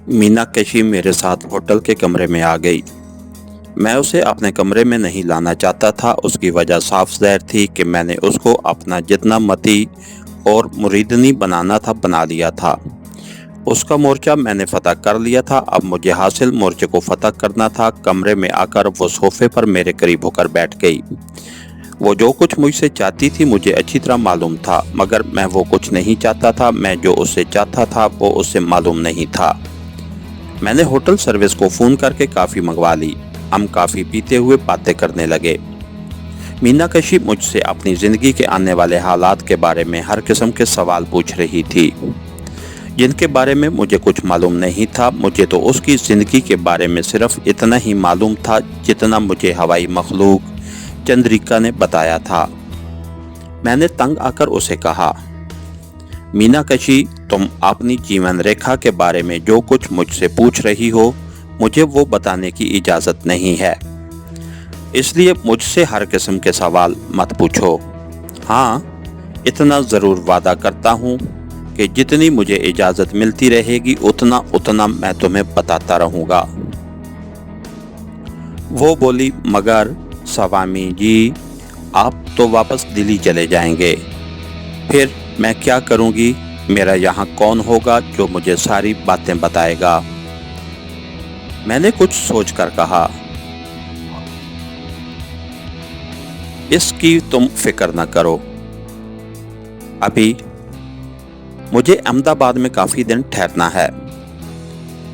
मीना कशी मेरे साथ होटल के कमरे में आ गई। मैं उसे अपने कमरे में नहीं लाना चाहता था। उसकी वजह साफ ज़ाहिर थी कि मैंने उसको अपना जितना मती और मुरीदनी बनाना था बना लिया था। उसका मोर्चा मैंने फतह कर लिया था। अब मुझे हासिल मोर्चे को फतह करना था। कमरे में आकर वो सोफे पर मेरे करीब होकर बैठ गई। वो जो कुछ मुझसे चाहती थी मुझे अच्छी तरह मालूम था, मगर मैं वो कुछ नहीं चाहता था। मैं जो उससे चाहता था वो उससे मालूम नहीं था। मैंने होटल सर्विस को फ़ोन करके काफ़ी मंगवा ली। हम काफ़ी पीते हुए बातें करने लगे। मीना कशी मुझसे अपनी ज़िंदगी के आने वाले हालात के बारे में हर किस्म के सवाल पूछ रही थी, जिनके बारे में मुझे कुछ मालूम नहीं था। मुझे तो उसकी ज़िंदगी के बारे में सिर्फ इतना ही मालूम था जितना मुझे हवाई मखलूक चंद्रिका ने बताया था। मैंने तंग आकर उसे कहा, मीना कशी, तुम अपनी जीवन रेखा के बारे में जो कुछ मुझसे पूछ रही हो मुझे वो बताने की इजाज़त नहीं है, इसलिए मुझसे हर किस्म के सवाल मत पूछो। हाँ, इतना ज़रूर वादा करता हूँ कि जितनी मुझे इजाज़त मिलती रहेगी उतना उतना मैं तुम्हें बताता रहूँगा। वो बोली, मगर स्वामी जी, आप तो वापस दिल्ली चले जाएंगे, फिर मैं क्या करूँगी? मेरा यहाँ कौन होगा जो मुझे सारी बातें बताएगा? मैंने कुछ सोचकर कहा, इसकी तुम फिक्र न करो। अभी मुझे अहमदाबाद में काफ़ी दिन ठहरना है।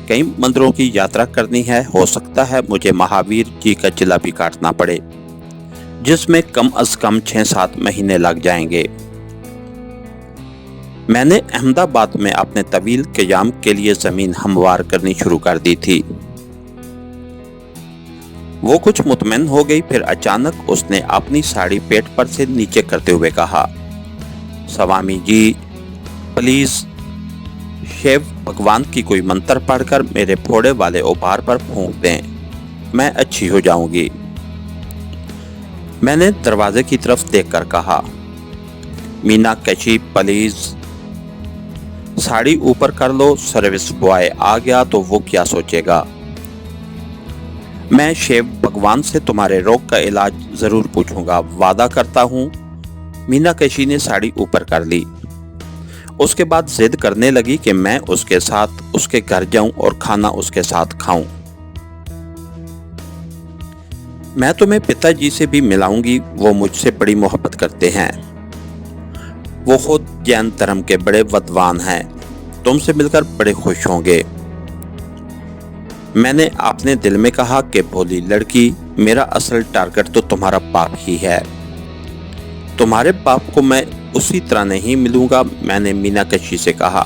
कई मंदिरों की यात्रा करनी है। हो सकता है मुझे महावीर जी का चिल्ला भी काटना पड़े, जिसमें कम अज़ कम 6-7 महीने लग जाएंगे। मैंने अहमदाबाद में अपने तवील क़याम के लिए ज़मीन हमवार करनी शुरू कर दी थी। वो कुछ मुतमईन हो गई। फिर अचानक उसने अपनी साड़ी पेट पर से नीचे करते हुए कहा, स्वामी जी, प्लीज़ शिव भगवान की कोई मंत्र पढ़कर मेरे फोड़े वाले उभार पर फूंक दें, मैं अच्छी हो जाऊंगी। मैंने दरवाजे की तरफ देखकर कहा, मीना कशी, प्लीज़ साड़ी ऊपर कर लो। सर्विस बॉय आ गया तो वो क्या सोचेगा? मैं शिव भगवान से तुम्हारे रोग का इलाज ज़रूर पूछूंगा, वादा करता हूँ। मीना कशी ने साड़ी ऊपर कर ली। उसके बाद जिद करने लगी कि मैं उसके साथ उसके घर जाऊं और खाना उसके साथ खाऊं। मैं तुम्हें पिताजी से भी मिलाऊंगी, वो मुझसे बड़ी मोहब्बत करते हैं। वो खुद जैन धर्म के बड़े विद्वान हैं। तुमसे मिलकर बड़े खुश होंगे। मैंने अपने दिल में कहा कि भोली लड़की, मेरा असल टारगेट तो तुम्हारा बाप ही है। तुम्हारे बाप को मैं उसी तरह नहीं मिलूंगा। मैंने मीना कशी से कहा,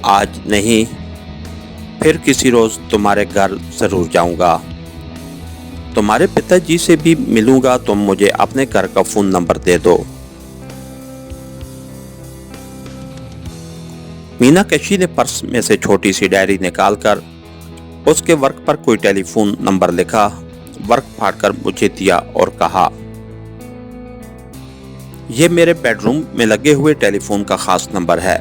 आज नहीं, फिर किसी रोज तुम्हारे घर जरूर जाऊंगा। तुम्हारे पिताजी से भी मिलूंगा। तुम मुझे अपने घर का फोन नंबर दे दो। मीना कशी ने पर्स में से छोटी सी डायरी निकालकर उसके वर्क पर कोई टेलीफोन नंबर लिखा, वर्क फाड़कर मुझे दिया और कहा, यह मेरे बेडरूम में लगे हुए टेलीफोन का खास नंबर है।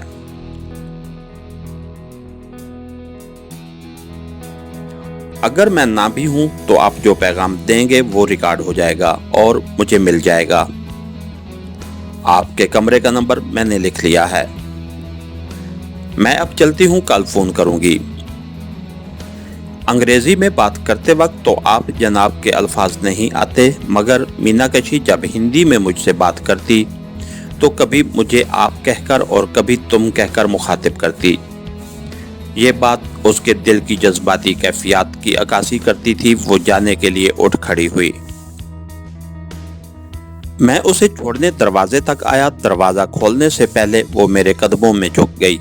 अगर मैं ना भी हूं तो आप जो पैगाम देंगे वो रिकॉर्ड हो जाएगा और मुझे मिल जाएगा। आपके कमरे का नंबर मैंने लिख लिया है। मैं अब चलती हूं, कल फोन करूंगी। अंग्रेजी में बात करते वक्त तो आप जनाब के अल्फाज नहीं आते, मगर मीना कशी जब हिंदी में मुझसे बात करती तो कभी मुझे आप कहकर और कभी तुम कहकर मुखातिब करती। ये बात उसके दिल की जज्बाती कैफियत की अक्कासी करती थी। वो जाने के लिए उठ खड़ी हुई। मैं उसे छोड़ने दरवाजे तक आया। दरवाज़ा खोलने से पहले वो मेरे कदमों में झुक गई,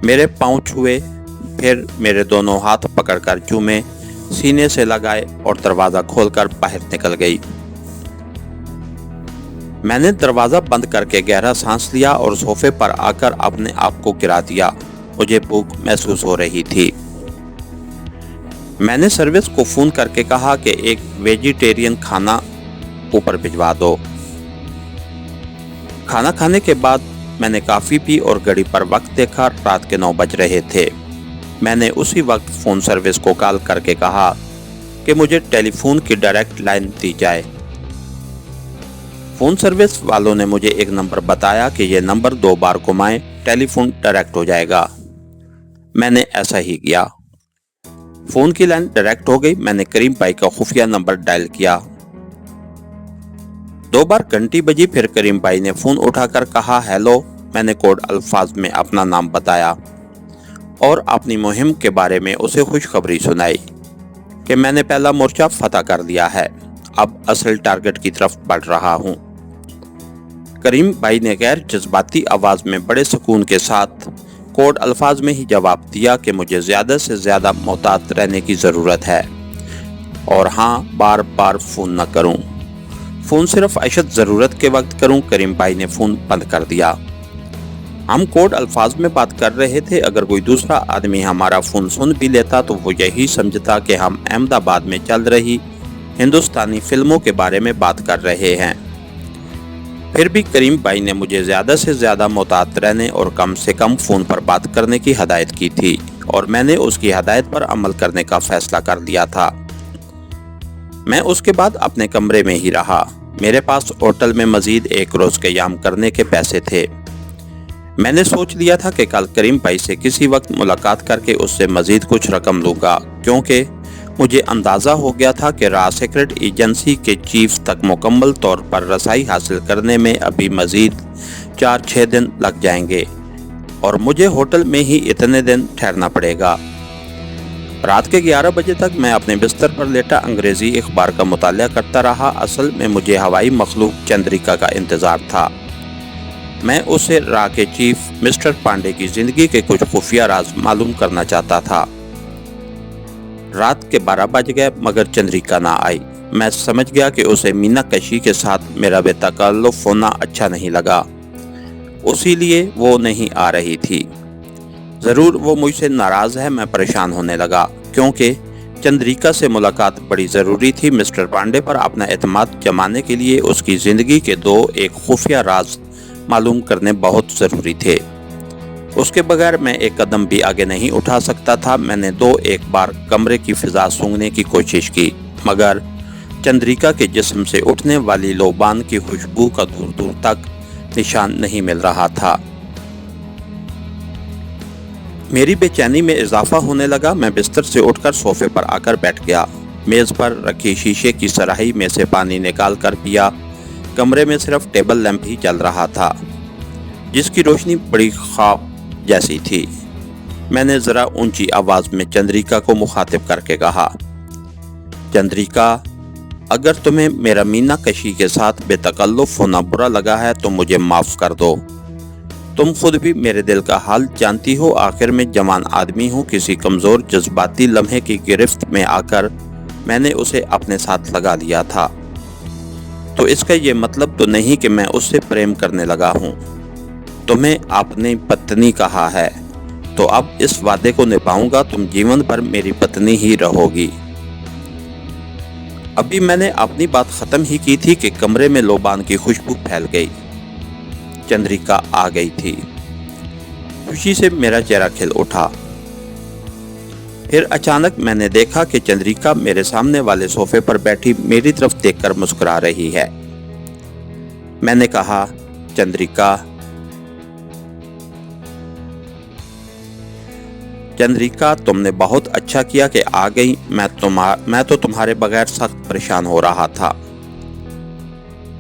मेरे पांव छुए, फिर मेरे दोनों हाथ पकड़कर चूमे, सीने से लगाए और दरवाज़ा खोलकर बाहर निकल गई। मैंने दरवाज़ा बंद करके गहरा सांस लिया और सोफे पर आकर अपने आप को गिरा दिया। मुझे भूख महसूस हो रही थी। मैंने सर्विस को फ़ोन करके कहा कि एक वेजिटेरियन खाना ऊपर भिजवा दो। खाना खाने के बाद میں نے کافی پی اور گھڑی پر وقت دیکھا، رات کے 9 بج رہے تھے۔ میں نے اسی وقت فون سروس کو کال کر کے کہا کہ مجھے ٹیلی فون کی ڈائریکٹ لائن دی جائے۔ فون سروس والوں نے مجھے ایک نمبر بتایا کہ یہ نمبر 2 بار گھمائیں، ٹیلی فون ڈائریکٹ ہو جائے گا۔ میں نے ایسا ہی کیا۔ فون کی لائن ڈائریکٹ ہو گئی۔ میں نے کریم بھائی کا خفیہ نمبر ڈائل کیا۔ 2 بار گھنٹی بجی، پھر کریم بھائی نے فون اٹھا کر کہا ہیلو۔ میں نے کوڈ الفاظ میں اپنا نام بتایا اور اپنی مہم کے بارے میں اسے خوشخبری سنائی کہ میں نے پہلا مورچہ فتح کر لیا ہے، اب اصل ٹارگٹ کی طرف بڑھ رہا ہوں۔ کریم بھائی نے غیر جذباتی آواز میں بڑے سکون کے ساتھ کوڈ الفاظ میں ہی جواب دیا کہ مجھے زیادہ سے زیادہ محتاط رہنے کی ضرورت ہے اور ہاں، بار بار فون نہ کروں، فون صرف اشد ضرورت کے وقت کروں۔ کریم بھائی نے فون بند کر دیا۔ ہم کوڈ الفاظ میں بات کر رہے تھے، اگر کوئی دوسرا آدمی ہمارا فون سن بھی لیتا تو وہ یہی سمجھتا کہ ہم احمد آباد میں چل رہی ہندوستانی فلموں کے بارے میں بات کر رہے ہیں۔ پھر بھی کریم بھائی نے مجھے زیادہ سے زیادہ محتاط رہنے اور کم سے کم فون پر بات کرنے کی ہدایت کی تھی اور میں نے اس کی ہدایت پر عمل کرنے کا فیصلہ کر لیا تھا۔ میں اس کے بعد اپنے کمرے میں ہی رہا۔ میرے پاس ہوٹل میں مزید 1 روز قیام کرنے کے پیسے تھے۔ میں نے سوچ لیا تھا کہ کل کریم بھائی سے کسی وقت ملاقات کر کے اس سے مزید کچھ رقم لوں گا، کیونکہ مجھے اندازہ ہو گیا تھا کہ را سیکرٹ ایجنسی کے چیف تک مکمل طور پر رسائی حاصل کرنے میں ابھی مزید 4-6 دن لگ جائیں گے اور مجھے ہوٹل میں ہی اتنے دن ٹھہرنا پڑے گا۔ رات کے 11 بجے تک میں اپنے بستر پر لیٹا انگریزی اخبار کا مطالعہ کرتا رہا۔ اصل میں مجھے ہوائی مخلوق چندریکا کا انتظار تھا۔ میں اسے را کے چیف مسٹر پانڈے کی زندگی کے کچھ خفیہ راز معلوم کرنا چاہتا تھا۔ رات کے 12 بج گئے مگر چندریکا نہ آئی۔ میں سمجھ گیا کہ اسے مینا کشی کے ساتھ میرا بے تکلف ہونا اچھا نہیں لگا، اسی لیے وہ نہیں آ رہی تھی۔ ضرور وہ مجھ سے ناراض ہے۔ میں پریشان ہونے لگا کیونکہ چندریکا سے ملاقات بڑی ضروری تھی۔ مسٹر پانڈے پر اپنا اعتماد جمانے کے لیے اس کی زندگی کے 2 ایک خفیہ راز معلوم کرنے بہت ضروری تھے۔ اس کے بغیر میں ایک قدم بھی آگے نہیں اٹھا سکتا تھا۔ میں نے 2 ایک بار کمرے کی فضا سونگھنے کی کوشش کی مگر چندریکا کے جسم سے اٹھنے والی لوبان کی خوشبو کا دور دور تک نشان نہیں مل رہا تھا۔ میری بے چینی میں اضافہ ہونے لگا۔ میں بستر سے اٹھ کر صوفے پر آ کر بیٹھ گیا۔ میز پر رکھی شیشے کی سراہی میں سے پانی نکال کر پیا۔ کمرے میں صرف ٹیبل لیمپ ہی چل رہا تھا جس کی روشنی بڑی خواب جیسی تھی۔ میں نے ذرا اونچی آواز میں چندریکا کو مخاطب کر کے کہا، چندریکا، اگر تمہیں میرا مینا کشی کے ساتھ بے تکلف ہونا برا لگا ہے تو مجھے معاف کر دو۔ تم خود بھی میرے دل کا حال جانتی ہو۔ آخر میں جوان آدمی ہوں۔ کسی کمزور جذباتی لمحے کی گرفت میں آ کر میں نے اسے اپنے ساتھ لگا لیا تھا، تو اس کا یہ مطلب تو نہیں کہ میں اس سے پریم کرنے لگا ہوں۔ تمہیں آپ نے پتنی کہا ہے تو اب اس وعدے کو نبھاؤں گا، تم جیون بھر میری پتنی ہی رہو گی۔ ابھی میں نے اپنی بات ختم ہی کی تھی کہ کمرے میں لوبان کی خوشبو پھیل گئی۔ چندریکا آ گئی تھی۔ خوشی سے میرا چہرہ کھل اٹھا۔ پھر اچانک میں نے دیکھا کہ چندریکا میرے سامنے والے صوفے پر بیٹھی میری طرف دیکھ کر مسکرا رہی ہے۔ میں نے کہا، چندریکا، تم نے بہت اچھا کیا کہ آ گئی۔ میں تو تمہارے بغیر سخت پریشان ہو رہا تھا۔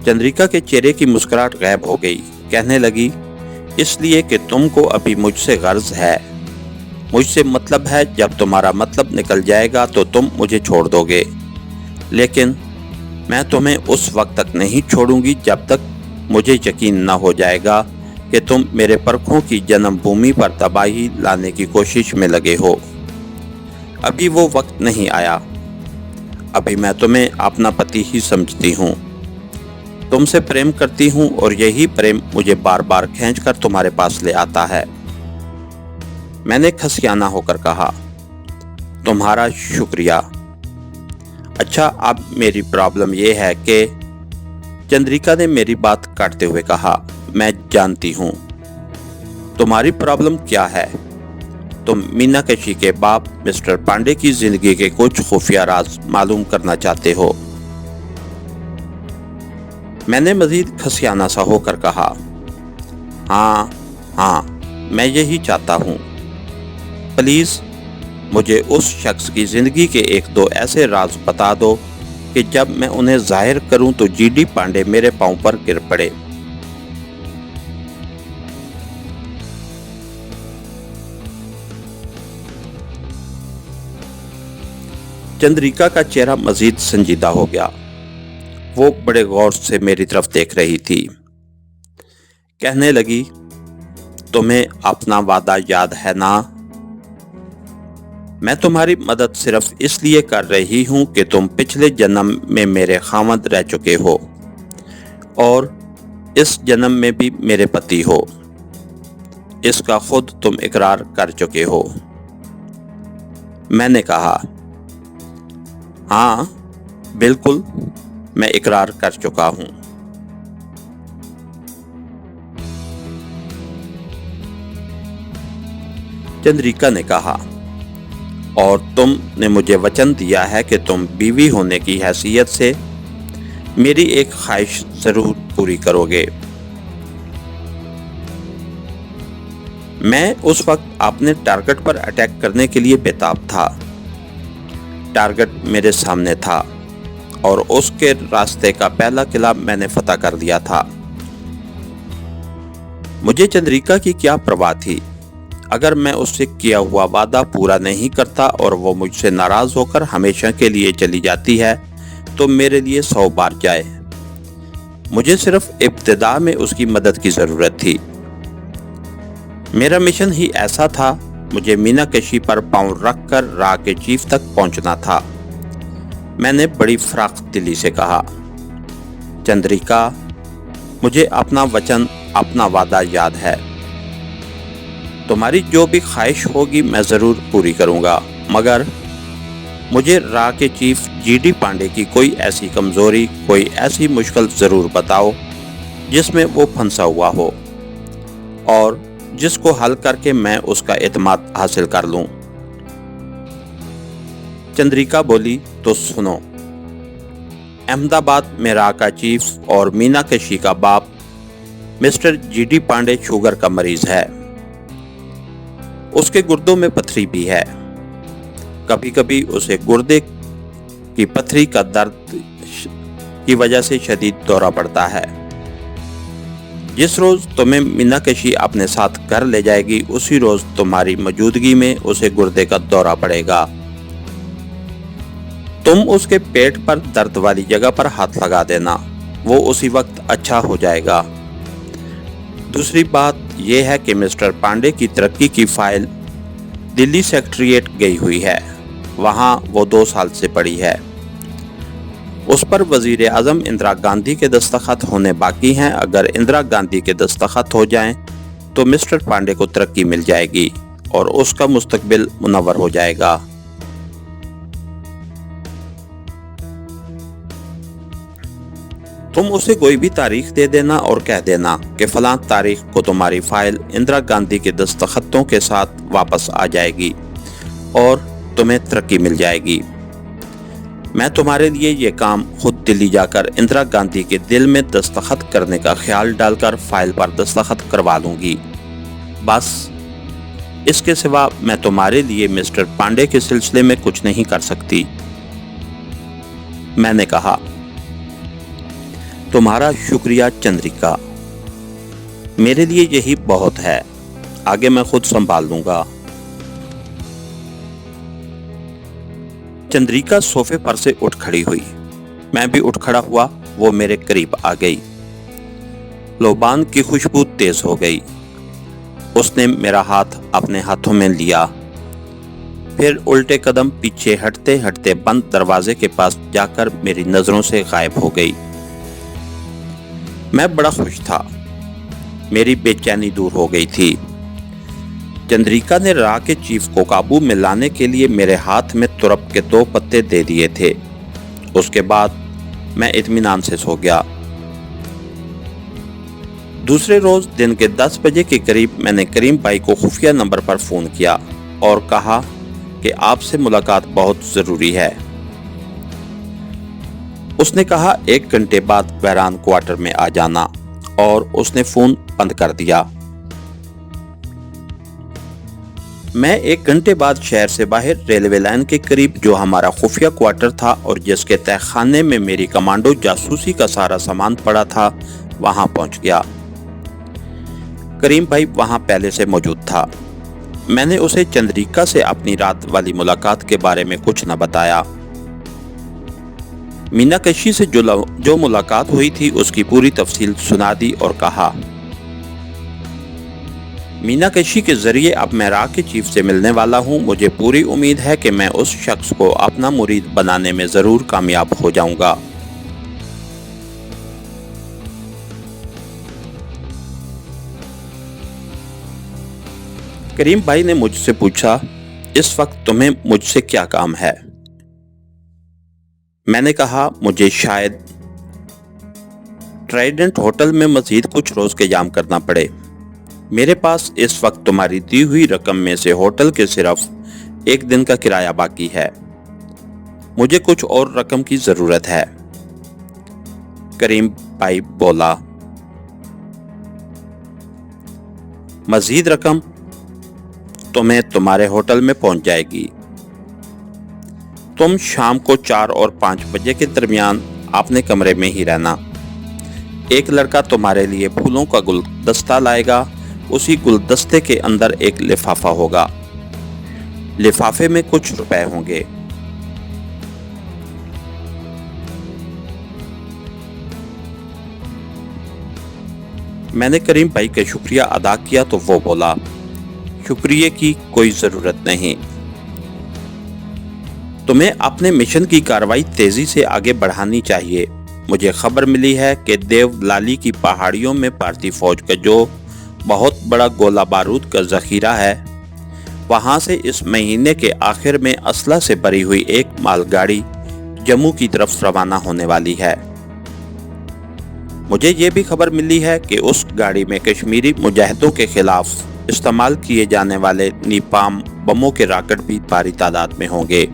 چندریکا کے چہرے کی مسکراہٹ غائب ہو گئی۔ کہنے لگی، اس لیے کہ تم کو ابھی مجھ سے غرض ہے، مجھ سے مطلب ہے۔ جب تمہارا مطلب نکل جائے گا تو تم مجھے چھوڑ دو گے، لیکن میں تمہیں اس وقت تک نہیں چھوڑوں گی جب تک مجھے یقین نہ ہو جائے گا کہ تم میرے پرکھوں کی جنم بھومی پر تباہی لانے کی کوشش میں لگے ہو۔ ابھی وہ وقت نہیں آیا۔ ابھی میں تمہیں اپنا پتی ہی سمجھتی ہوں، تم سے پریم کرتی ہوں اور یہی پریم مجھے بار بار کھینچ کر تمہارے پاس لے آتا ہے۔ میں نے کھسیانہ ہو کر کہا، تمہارا شکریہ۔ اچھا، اب میری پرابلم یہ ہے کہ چندریکا نے میری بات کاٹتے ہوئے کہا، میں جانتی ہوں तुम्हारी प्रॉब्लम क्या है? तुम मीनाक्षी के बाप मिस्टर पांडे की जिंदगी के कुछ खुफिया राज मालूम करना चाहते हो। मैंने मजीद खसियाना सा होकर कहा, हाँ, मैं यही चाहता हूँ। प्लीज मुझे उस शख्स की जिंदगी के एक दो ऐसे राज बता दो कि जब मैं उन्हें जाहिर करूं तो जीडी पांडे मेरे पांव पर गिर पड़े। चंद्रिका का चेहरा मजीद संजीदा हो गया। वो बड़े गौर से मेरी तरफ देख रही थी। कहने लगी, तुम्हें अपना वादा याद है ना? मैं तुम्हारी मदद सिर्फ इसलिए कर रही हूं कि तुम पिछले जन्म में मेरे खामद रह चुके हो और इस जन्म में भी मेरे पति हो। इसका खुद तुम इकरार कर चुके हो। मैंने कहा, हाँ बिल्कुल, मैं इकरार कर चुका हूं। चंद्रिका ने कहा, और तुमने मुझे वचन दिया है कि तुम बीवी होने की हैसियत से मेरी एक ख्वाहिश जरूर पूरी करोगे। मैं उस वक्त अपने टारगेट पर अटैक करने के लिए बेताब था। टारगेट मेरे सामने था और उसके रास्ते का पहला किला मैंने फतह कर दिया था। मुझे चंद्रिका की क्या परवाह थी? अगर मैं उससे किया हुआ वादा पूरा नहीं करता और वो मुझसे नाराज होकर हमेशा के लिए चली जाती है तो मेरे लिए 100 बार जाए। मुझे सिर्फ इब्तिदा में उसकी मदद की जरूरत थी। मेरा मिशन ही ऐसा था। मुझे मीनाक्षी पर पांव रखकर राह के चीफ तक पहुंचना था। मैंने बड़ी फराख दिली से कहा, चंद्रिका, मुझे अपना वचन, अपना वादा याद है। तुम्हारी जो भी ख्वाहिश होगी मैं जरूर पूरी करूंगा, मगर मुझे राह के चीफ जीडी पांडे की कोई ऐसी कमजोरी, कोई ऐसी मुश्किल जरूर बताओ जिसमें वो फंसा हुआ हो और जिसको हल करके मैं उसका एतमाद हासिल कर लूं। चंद्रिका बोली, तो सुनो। अहमदाबाद में राह का चीफ और मीनाक्षी का बाप मिस्टर जीडी पांडे शुगर का मरीज है। उसके गुर्दों में पथरी भी है। कभी कभी उसे गुर्दे की पथरी का दर्द की वजह से शदीद दौरा पड़ता है। जिस रोज तुम्हें मीनाक्षी अपने साथ घर ले जाएगी उसी रोज तुम्हारी मौजूदगी में उसे गुर्दे का दौरा पड़ेगा। तुम उसके पेट पर दर्द वाली जगह पर हाथ लगा देना, वो उसी वक्त अच्छा हो जाएगा। दूसरी बात यह है कि मिस्टर पांडे की तरक्की की फाइल दिल्ली सेक्रेटेरिएट गई हुई है। वहां वो 2 साल से पड़ी है। उस पर वजीर आजम इंदिरा गांधी के दस्तखत होने बाकी हैं। अगर इंदिरा गांधी के दस्तखत हो जाएं तो मिस्टर पांडे को तरक्की मिल जाएगी और उसका मुस्तकबिल मुनव्वर हो जाएगा। तुम उसे कोई भी तारीख दे देना और कह देना कि फलां तारीख को तुम्हारी फाइल इंदिरा गांधी के दस्तखतों के साथ वापस आ जाएगी और तुम्हें तरक्की मिल जाएगी। मैं तुम्हारे लिए ये काम खुद दिल्ली जाकर इंदिरा गांधी के दिल में दस्तखत करने का ख्याल डालकर फाइल पर दस्तखत करवा लूंगी। बस इसके सिवा मैं तुम्हारे लिए मिस्टर पांडे के सिलसिले में कुछ नहीं कर सकती। मैंने कहा, तुम्हारा शुक्रिया चंद्रिका, मेरे लिए यही बहुत है। आगे मैं खुद संभाल लूंगा। चंद्रिका सोफे पर से उठ खड़ी हुई। मैं भी उठ खड़ा हुआ। वो मेरे करीब आ गई। लोबान की खुशबू तेज हो गई। उसने मेरा हाथ अपने हाथों में लिया, फिर उल्टे कदम पीछे हटते हटते बंद दरवाजे के पास जाकर मेरी नजरों से गायब हो गई। मैं बड़ा खुश था। मेरी बेचैनी दूर हो गई थी। चंद्रिका ने राह के चीफ को काबू में लाने के लिए मेरे हाथ में तुरप के 2 पत्ते दे दिए थे। उसके बाद मैं इत्मीनान से सो गया। दूसरे रोज दिन के 10 बजे के करीब मैंने करीम भाई को खुफिया नंबर पर फोन किया और कहा कि आपसे मुलाकात बहुत जरूरी है। उसने कहा 1 घंटे बाद बहरान क्वार्टर में आ जाना, और उसने फोन बंद कर दिया। मैं 1 घंटे बाद शहर से बाहर रेलवे लाइन के करीब जो हमारा खुफिया क्वार्टर था और जिसके तहखाने में मेरी कमांडो जासूसी का सारा सामान पड़ा था, वहां पहुंच गया। करीम भाई वहां पहले से मौजूद था। मैंने उसे चंद्रिका से अपनी रात वाली मुलाकात के बारे में कुछ न बताया। मीनाकशी से जो मुलाकात हुई थी उसकी पूरी तफसील सुना दी और कहा, मीनाकशी के जरिए अब मैं इराक के चीफ से मिलने वाला हूं। मुझे पूरी उम्मीद है कि मैं उस शख्स को अपना मुरीद बनाने में जरूर कामयाब हो जाऊंगा। करीम भाई ने मुझसे पूछा, इस वक्त तुम्हें मुझसे क्या काम है? मैंने कहा, मुझे शायद ट्राइडेंट होटल में मजीद कुछ रोज के इंतजाम करना पड़े। मेरे पास इस वक्त तुम्हारी दी हुई रकम में से होटल के सिर्फ 1 दिन का किराया बाकी है। मुझे कुछ और रकम की जरूरत है। करीम भाई बोला, मजीद रकम तुम्हें तुम्हारे होटल में पहुंच जाएगी। तुम शाम को 4 और 5 बजे के दरमियान अपने कमरे में ही रहना। एक लड़का तुम्हारे लिए फूलों का गुलदस्ता लाएगा। उसी गुलदस्ते के अंदर एक लिफाफा होगा। लिफाफे में कुछ रुपए होंगे। मैंने करीम भाई का शुक्रिया अदा किया तो वो बोला, शुक्रिया की कोई जरूरत नहीं। तुम्हें अपने मिशन की कार्रवाई तेजी से आगे बढ़ानी चाहिए। मुझे खबर मिली है कि देवलाली की पहाड़ियों में भारतीय फौज का जो बहुत बड़ा गोला बारूद का जखीरा है, वहां से इस महीने के आखिर में असला से भरी हुई एक मालगाड़ी जम्मू की तरफ रवाना होने वाली है। मुझे ये भी खबर मिली है कि उस गाड़ी में कश्मीरी मुजाहिदों के खिलाफ इस्तेमाल किए जाने वाले नीपाम बमों के रॉकेट भी भारी तादाद में होंगे।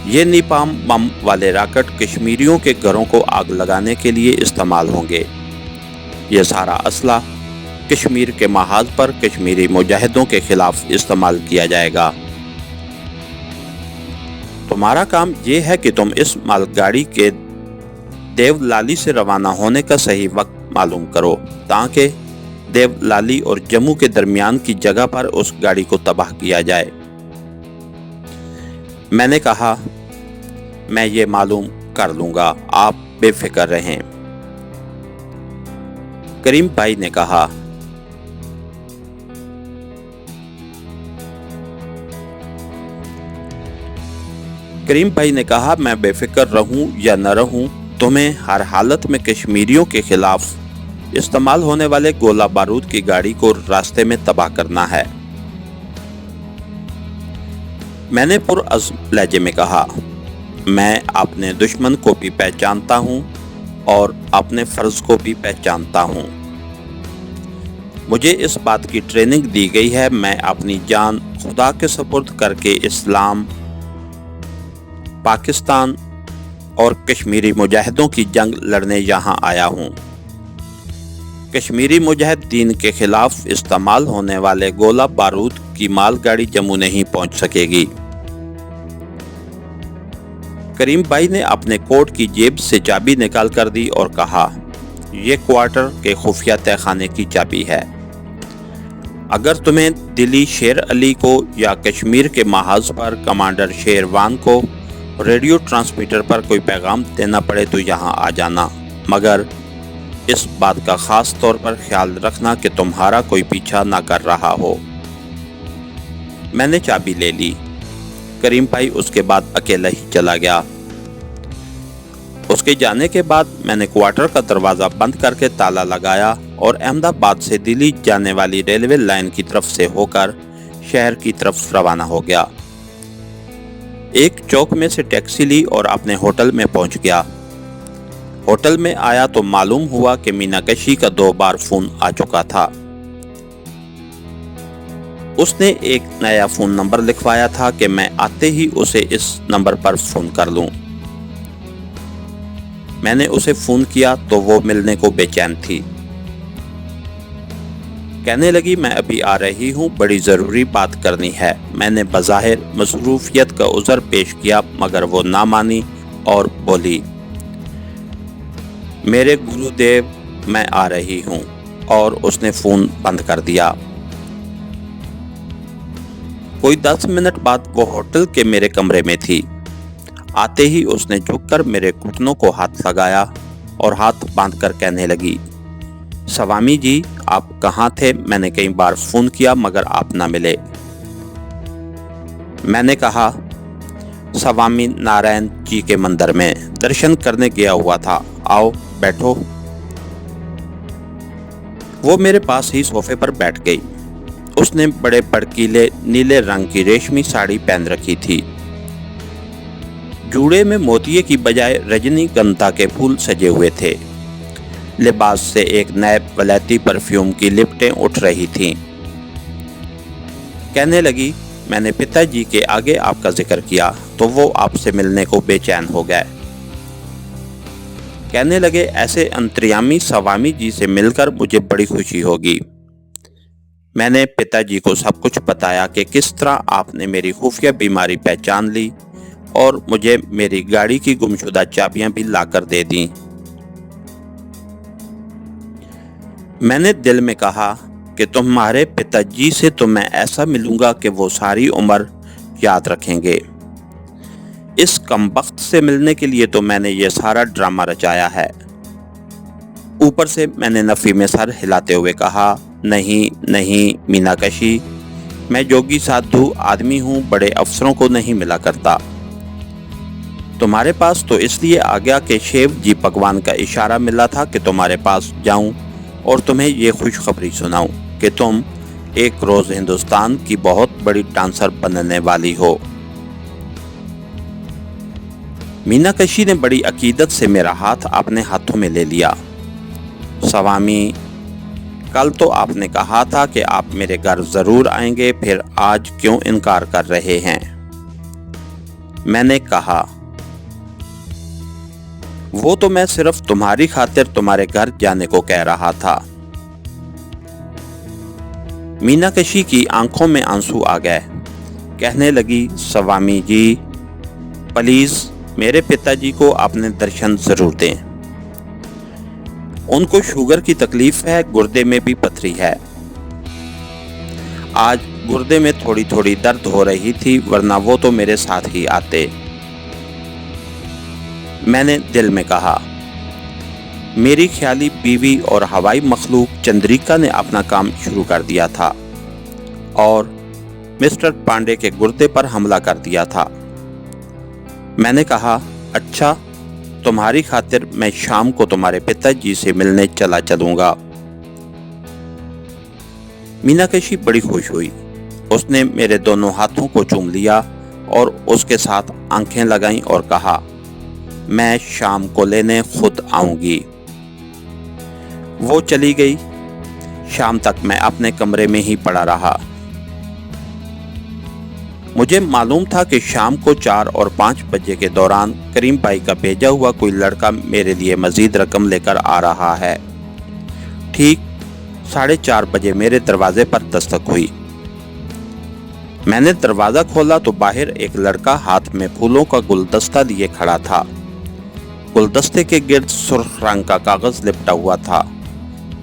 ये नीपाम बम वाले रॉकेट कश्मीरियों के घरों को आग लगाने के लिए इस्तेमाल होंगे। ये सारा असला कश्मीर के महाज पर कश्मीरी मुजाहिदों के खिलाफ इस्तेमाल किया जाएगा। तुम्हारा काम ये है कि तुम इस मालगाड़ी के देवलाली से रवाना होने का सही वक्त मालूम करो, ताकि देवलाली और जम्मू के दरमियान की जगह पर उस गाड़ी को तबाह किया जाए। मैंने कहा, मैं ये मालूम कर लूंगा, आप बेफिक्र रहें। करीम भाई ने कहा, मैं बेफिक्र रहूं या न रहूं, तुम्हें हर हालत में कश्मीरियों के खिलाफ इस्तेमाल होने वाले गोला बारूद की गाड़ी को रास्ते में तबाह करना है। मैंने पुरअज़्म लहजे में कहा, मैं अपने दुश्मन को भी पहचानता हूं और अपने फर्ज को भी पहचानता हूं। मुझे इस बात की ट्रेनिंग दी गई है। मैं अपनी जान खुदा के सुपुर्द करके इस्लाम, पाकिस्तान और कश्मीरी मुजाहिदों की जंग लड़ने यहाँ आया हूँ। कश्मीरी मुजाहिदीन के खिलाफ इस्तेमाल होने वाले गोला बारूद की मालगाड़ी जम्मू नहीं पहुँच सकेगी। करीम भाई ने अपने कोट की जेब से चाबी निकाल कर दी और कहा, यह क्वार्टर के खुफिया तहखाने की चाबी है। अगर तुम्हें दिल्ली शेर अली को या कश्मीर के महाज पर कमांडर शेरवान को रेडियो ट्रांसमीटर पर कोई पैगाम देना पड़े तो यहाँ आ जाना, मगर इस बात का खास तौर पर ख्याल रखना कि तुम्हारा कोई पीछा ना कर रहा हो। मैंने चाबी ले ली। करीम भाई उसके बाद अकेला ही चला गया। उसके जाने के बाद मैंने क्वार्टर का दरवाज़ा बंद करके ताला लगाया और अहमदाबाद से दिल्ली जाने वाली रेलवे लाइन की तरफ से होकर शहर की तरफ रवाना हो गया। एक चौक में से टैक्सी ली और अपने होटल में पहुंच गया। होटल में आया तो मालूम हुआ कि मीनाकशी का 2 बार फोन आ चुका था। उसने एक नया फोन नंबर लिखवाया था कि मैं आते ही उसे इस नंबर पर फोन कर लूं। मैंने उसे फोन किया तो वो मिलने को बेचैन थी। कहने लगी, मैं अभी आ रही हूँ, बड़ी ज़रूरी बात करनी है। मैंने बज़ाहिर मसरूफियत का उज़र पेश किया, मगर वो ना मानी और बोली, मेरे गुरुदेव, मैं आ रही हूँ, और उसने फ़ोन बंद कर दिया। कोई 10 मिनट बाद वो होटल के मेरे कमरे में थी। आते ही उसने झुककर मेरे घुटनों को हाथ लगाया और हाथ बांधकर कहने लगी, स्वामी जी, आप कहाँ थे? मैंने कई बार फोन किया मगर आप ना मिले। मैंने कहा, स्वामी नारायण जी के मंदिर में दर्शन करने गया हुआ था, आओ बैठो। वो मेरे पास ही सोफे पर बैठ गई। उसने बड़े भड़कीले नीले रंग की रेशमी साड़ी पहन रखी थी। जूड़े में मोतिये की बजाय रजनीगंधा के फूल सजे हुए थे। लिबास से एक नए वलैती परफ्यूम की लिपटें उठ रही थीं। कहने लगी, मैंने पिताजी के आगे आपका जिक्र किया तो वो आपसे मिलने को बेचैन हो गए। कहने लगे, ऐसे अंतर्यामी स्वामी जी से मिलकर मुझे बड़ी खुशी होगी। मैंने पिताजी को सब कुछ बताया कि किस तरह आपने मेरी खुफिया बीमारी पहचान ली और मुझे मेरी गाड़ी की गुमशुदा चाबियां भी लाकर दे दी। मैंने दिल में कहा कि तुम्हारे पिताजी से तो मैं ऐसा मिलूंगा कि वो सारी उम्र याद रखेंगे। इस कमबख्त से मिलने के लिए तो मैंने ये सारा ड्रामा रचाया है। ऊपर से मैंने नफी में सर हिलाते हुए कहा, नहीं नहीं मीनाकशी, मैं जोगी साधु आदमी हूँ, बड़े अफसरों को नहीं मिला करता। तुम्हारे पास तो इसलिए आ गया कि शिव जी भगवान का इशारा मिला था कि तुम्हारे पास जाऊं और तुम्हें ये खुशखबरी सुनाऊं कि तुम एक रोज हिंदुस्तान की बहुत बड़ी डांसर बनने वाली हो। मीनाकशी ने बड़ी अकीदत से मेरा हाथ अपने हाथों में ले लिया। स्वामी, कल तो आपने कहा था कि आप मेरे घर जरूर आएंगे, फिर आज क्यों इनकार कर रहे हैं? मैंने कहा, वो तो मैं सिर्फ तुम्हारी खातिर तुम्हारे घर जाने को कह रहा था। मीनाकशी की आंखों में आंसू आ गए। कहने लगी, स्वामी जी, प्लीज मेरे पिताजी को अपने दर्शन जरूर दें। उनको शुगर की तकलीफ है, गुर्दे में भी पथरी है। आज गुर्दे में थोड़ी थोड़ी दर्द हो रही थी, वरना वो तो मेरे साथ ही आते। मैंने दिल में कहा, मेरी ख्याली बीवी और हवाई मखलूक चंद्रिका ने अपना काम शुरू कर दिया था और मिस्टर पांडे के गुर्दे पर हमला कर दिया था। मैंने कहा, अच्छा, तुम्हारी खातिर मैं शाम को तुम्हारे पिताजी से मिलने चला चलूंगा। मीनाकशी बड़ी खुश हुई। उसने मेरे दोनों हाथों को चूम लिया और उसके साथ आंखें लगाईं और कहा, मैं शाम को लेने खुद आऊंगी। वो चली गई। शाम तक मैं अपने कमरे में ही पड़ा रहा। मुझे मालूम था कि शाम को 4 और 5 बजे के दौरान करीम भाई का भेजा हुआ कोई लड़का मेरे लिए मजीद रकम लेकर आ रहा है। ठीक 4:30 बजे मेरे दरवाजे पर दस्तक हुई। मैंने दरवाजा खोला तो बाहर एक लड़का हाथ में फूलों का गुलदस्ता लिए खड़ा था। गुलदस्ते के गिर्द सुर्ख रंग का कागज लिपटा हुआ था।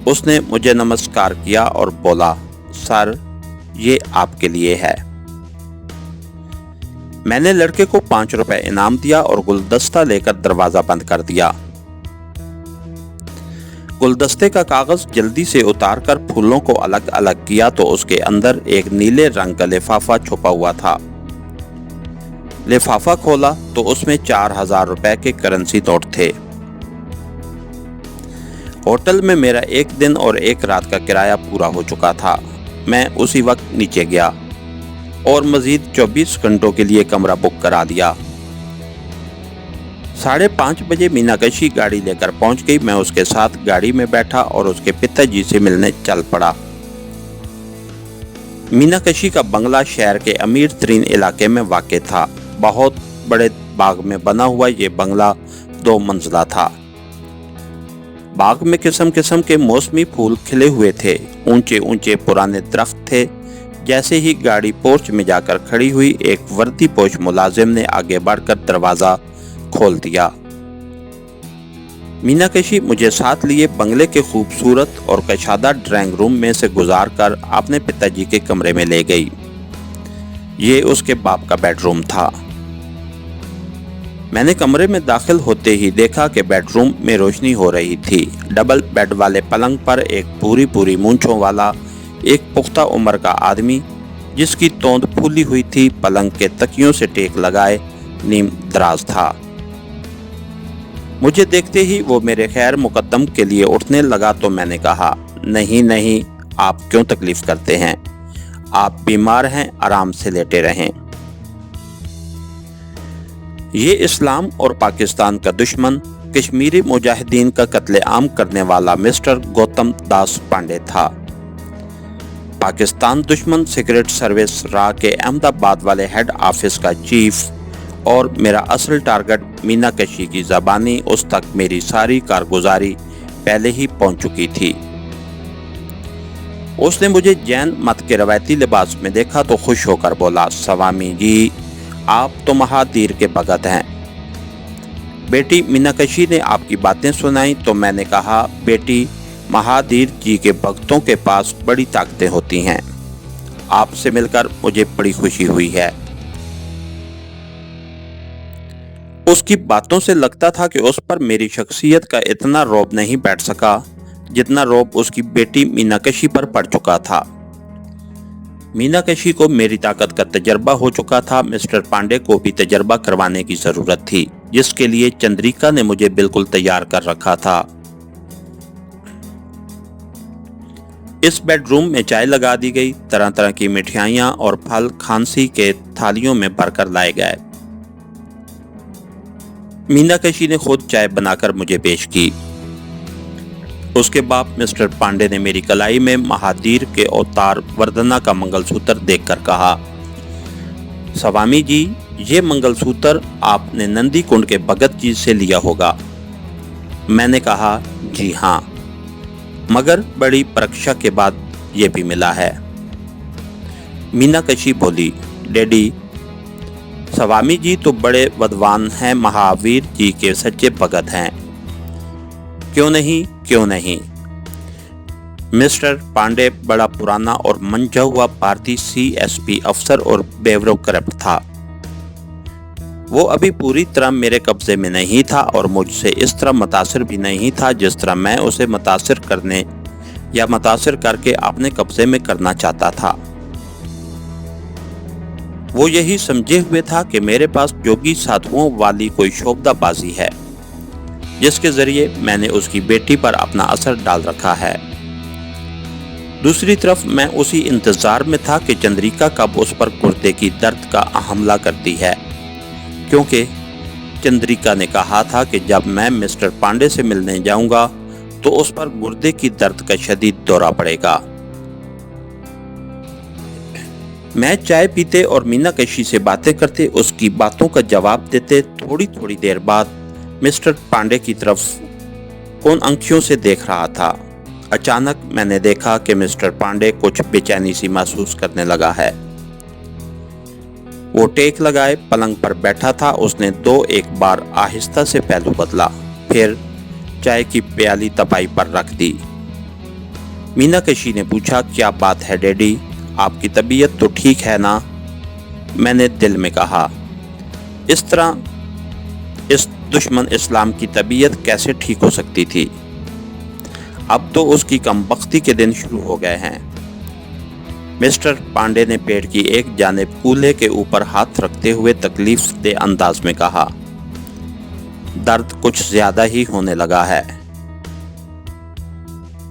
उसने मुझे नमस्कार किया और बोला, सर, ये आपके लिए है। मैंने लड़के को 5 रुपए इनाम दिया और गुलदस्ता लेकर दरवाजा बंद कर दिया। गुलदस्ते का कागज जल्दी से उतारकर फूलों को अलग अलग किया तो उसके अंदर एक नीले रंग का लिफाफा छुपा हुआ था। लिफाफा खोला तो उसमें 4000 रुपए के करेंसी नोट थे। होटल में मेरा 1 दिन और 1 रात का किराया पूरा हो चुका था। मैं उसी वक्त नीचे गया और मजीद 24 घंटों के लिए कमरा बुक करा दिया। 5:30 बजे मीनाक्षी गाड़ी लेकर पहुंच गई। मैं उसके साथ गाड़ी में बैठा और उसके पिताजी से मिलने चल पड़ा। मीनाक्षी का बंगला शहर के अमीर तरीन इलाके में वाक़ था। बहुत बड़े बाग में बना हुआ ये बंगला 2 मंजिला था। बाग में किस्म किस्म के मौसमी फूल खिले हुए थे। ऊंचे ऊंचे पुराने दरख्त थे। जैसे ही गाड़ी पोर्च में जाकर खड़ी हुई, एक वर्दीपोश मुलाजिम ने आगे बढ़कर दरवाजा खोल दिया। मीनाक्षी मुझे साथ लिए बंगले के खूबसूरत और कशादा ड्राइंग रूम में से गुजारकर अपने पिताजी के कमरे में ले गई। ये उसके बाप का बेडरूम था। मैंने कमरे में दाखिल होते ही देखा कि बेडरूम में रोशनी हो रही थी। डबल बेड वाले पलंग पर एक पूरी मूंछों वाला एक पुख्ता उम्र का आदमी, जिसकी तोंद फूली हुई थी, पलंग के तकियों से टेक लगाए नीम दराज था। मुझे देखते ही वो मेरे खैर मुकद्दम के लिए उठने लगा तो मैंने कहा, नहीं नहीं, आप क्यों तकलीफ करते हैं? आप बीमार हैं, आराम से लेटे रहें। ये इस्लाम और पाकिस्तान का दुश्मन, कश्मीरी मुजाहिदीन का कत्लेआम करने वाला मिस्टर गौतम दास पांडे था। पाकिस्तान दुश्मन सीक्रेट सर्विस रा के अहमदाबाद वाले हेड ऑफिस का चीफ और मेरा असल टारगेट मीनाक्षी की ज़बानी, उस तक मेरी सारी कारगुजारी पहले ही पहुंच चुकी थी। उसने मुझे जैन मत के रवायती लिबास में देखा तो खुश होकर बोला, स्वामी जी, आप तो महादीर के भगत हैं। बेटी मीनाक्षी ने आपकी बातें सुनाई तो मैंने कहा, बेटी, महादीर जी के भक्तों के पास बड़ी ताकतें होती हैं। आपसे मिलकर मुझे बड़ी खुशी हुई है। उसकी बातों से लगता था कि उस पर मेरी शख्सियत का इतना रौब नहीं बैठ सका जितना रौब उसकी बेटी मीनाक्षी पर पड़ चुका था। मीनाक्षी को मेरी ताकत का तजर्बा हो चुका था। मिस्टर पांडे को भी तजर्बा करवाने की जरूरत थी, जिसके लिए चंद्रिका ने मुझे बिल्कुल तैयार कर रखा था। इस बेडरूम में चाय लगा दी गई। तरह तरह की मिठाइयाँ और फल खांसी के थालियों में भरकर लाए गए। मीनाक्षी ने खुद चाय बनाकर मुझे पेश की। उसके बाप मिस्टर पांडे ने मेरी कलाई में महादीर के अवतार वर्धना का मंगलसूत्र देखकर कहा, स्वामी जी, ये मंगलसूत्र आपने नंदी कुंड के भगत जी से लिया होगा। मैंने कहा, जी हाँ, मगर बड़ी परीक्षा के बाद ये भी मिला है। मीनाक्षी बोली, डैडी, स्वामी जी तो बड़े विद्वान हैं, महावीर जी के सच्चे भगत हैं। क्यों नहीं। मिस्टर पांडे बड़ा पुराना और मंझा हुआ भारतीय CSP अफसर और बेवकूफ था। वो अभी पूरी तरह मेरे कब्जे में नहीं था और मुझसे इस तरह मुतासिर भी नहीं था जिस तरह मैं उसे मुतासिर करने या मुतासिर करके अपने कब्जे में करना चाहता था। वो यही समझे हुए था कि मेरे पास जोगी साधुओं वाली कोई शोभदाबाजी है, जिसके जरिए मैंने उसकी बेटी पर अपना असर डाल रखा है। दूसरी तरफ मैं उसी इंतजार में था कि चंद्रिका कब उस पर गुर्दे की दर्द का हमला करती है, क्योंकि चंद्रिका ने कहा था कि जब मैं मिस्टर पांडे से मिलने जाऊंगा तो उस पर गुर्दे की दर्द का शदीद दौरा पड़ेगा। मैं चाय पीते और मीनाक्षी से बातें करते, उसकी बातों का जवाब देते। थोड़ी देर बाद मिस्टर पांडे की तरफ उन आंखों से देख रहा था। अचानक मैंने देखा कि मिस्टर पांडे कुछ बेचैनी सी महसूस करने लगा है। वो टेक लगाए पलंग पर बैठा था। उसने 2-1 बार आहिस्ता से पहलू बदला, फिर चाय की प्याली तपाई पर रख दी। मीनाक्षी ने पूछा, क्या बात है डैडी, आपकी तबीयत तो ठीक है ना? मैंने दिल में कहा, इस तरह इस दुश्मन इस्लाम की तबीयत कैसे ठीक हो सकती थी? अब तो उसकी कमबख्ती के दिन शुरू हो गए हैं। मिस्टर पांडे ने पेट की एक जानिब कूल्हे के ऊपर हाथ रखते हुए तकलीफ दे अंदाज में कहा, दर्द कुछ ज्यादा ही होने लगा है।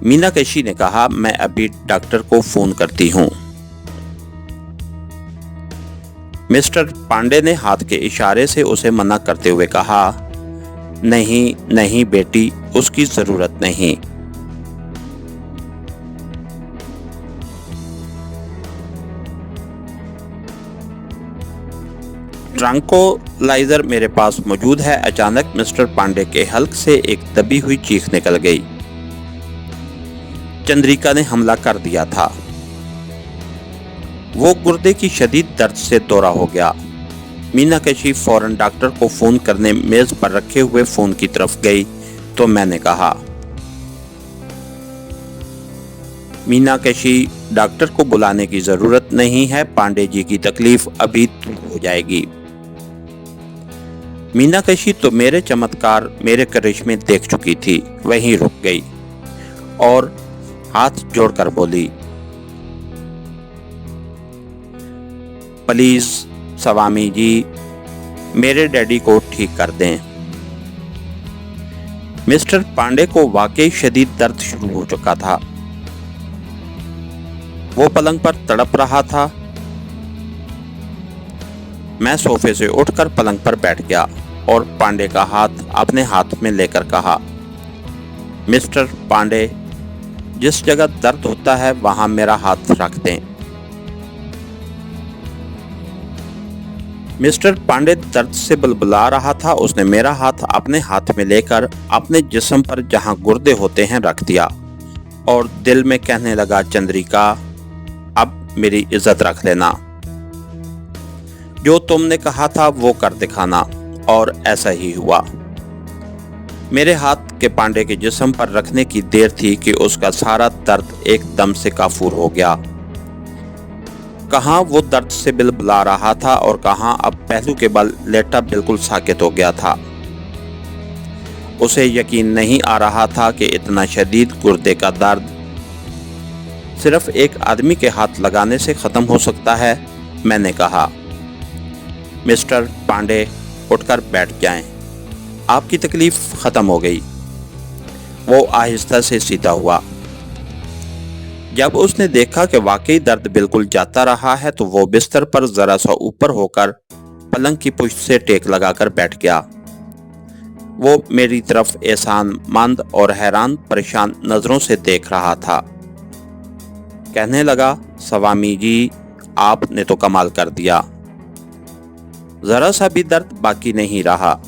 मीनाक्षी ने कहा, मैं अभी डॉक्टर को फोन करती हूँ। मिस्टर पांडे ने हाथ के इशारे से उसे मना करते हुए कहा, नहीं नहीं बेटी, उसकी जरूरत नहीं। ट्रंकोलाइजर मेरे पास मौजूद है। अचानक मिस्टर पांडे के हल्क से एक दबी हुई चीख निकल गई। चंद्रिका ने हमला कर दिया था। वो गुर्दे की शदीद दर्द से दौरा हो गया। मीनाक्षी फौरन डॉक्टर को फोन करने मेज पर रखे हुए फोन की तरफ गई तो मैंने कहा, मीनाक्षी, डॉक्टर को बुलाने की जरूरत नहीं है, पांडे जी की तकलीफ अभी दूर हो जाएगी। मीनाक्षी तो मेरे चमत्कार, मेरे करिश्मे देख चुकी थी, वहीं रुक गई और हाथ जोड़कर बोली, प्लीज स्वामी जी, मेरे डैडी को ठीक कर दें। मिस्टर पांडे को वाकई शदीद दर्द शुरू हो चुका था। वो पलंग पर तड़प रहा था। मैं सोफे से उठकर पलंग पर बैठ गया और पांडे का हाथ अपने हाथ में लेकर कहा, मिस्टर पांडे, जिस जगह दर्द होता है वहां मेरा हाथ रख दें। मिस्टर पांडे दर्द से बलबला रहा था। उसने मेरा हाथ अपने हाथ में लेकर अपने जिस्म पर जहां गुर्दे होते हैं रख दिया और दिल में कहने लगा, चंद्रिका, अब मेरी इज्जत रख लेना। जो तुमने कहा था वो कर दिखाना। और ऐसा ही हुआ। मेरे हाथ के पांडे के जिस्म पर रखने की देर थी कि उसका सारा दर्द एकदम से काफूर हो गया। कहाँ वो दर्द से बिलबिला रहा था और कहाँ अब पहलू के बल लेटा बिल्कुल साकित हो गया था। उसे यकीन नहीं आ रहा था कि इतना शदीद गुर्दे का दर्द सिर्फ एक आदमी के हाथ लगाने से खत्म हो सकता है। मैंने कहा, मिस्टर पांडे, उठकर बैठ जाएं, आपकी तकलीफ खत्म हो गई। वो आहिस्ता से सीधा हुआ। जब उसने देखा कि वाकई दर्द बिल्कुल जाता रहा है तो वो बिस्तर पर जरा सा ऊपर होकर पलंग की पुष्ट से टेक लगाकर बैठ गया। वो मेरी तरफ एहसान मंद और हैरान परेशान नजरों से देख रहा था। कहने लगा, स्वामी जी, आपने तो कमाल कर दिया, जरा सा भी दर्द बाकी नहीं रहा।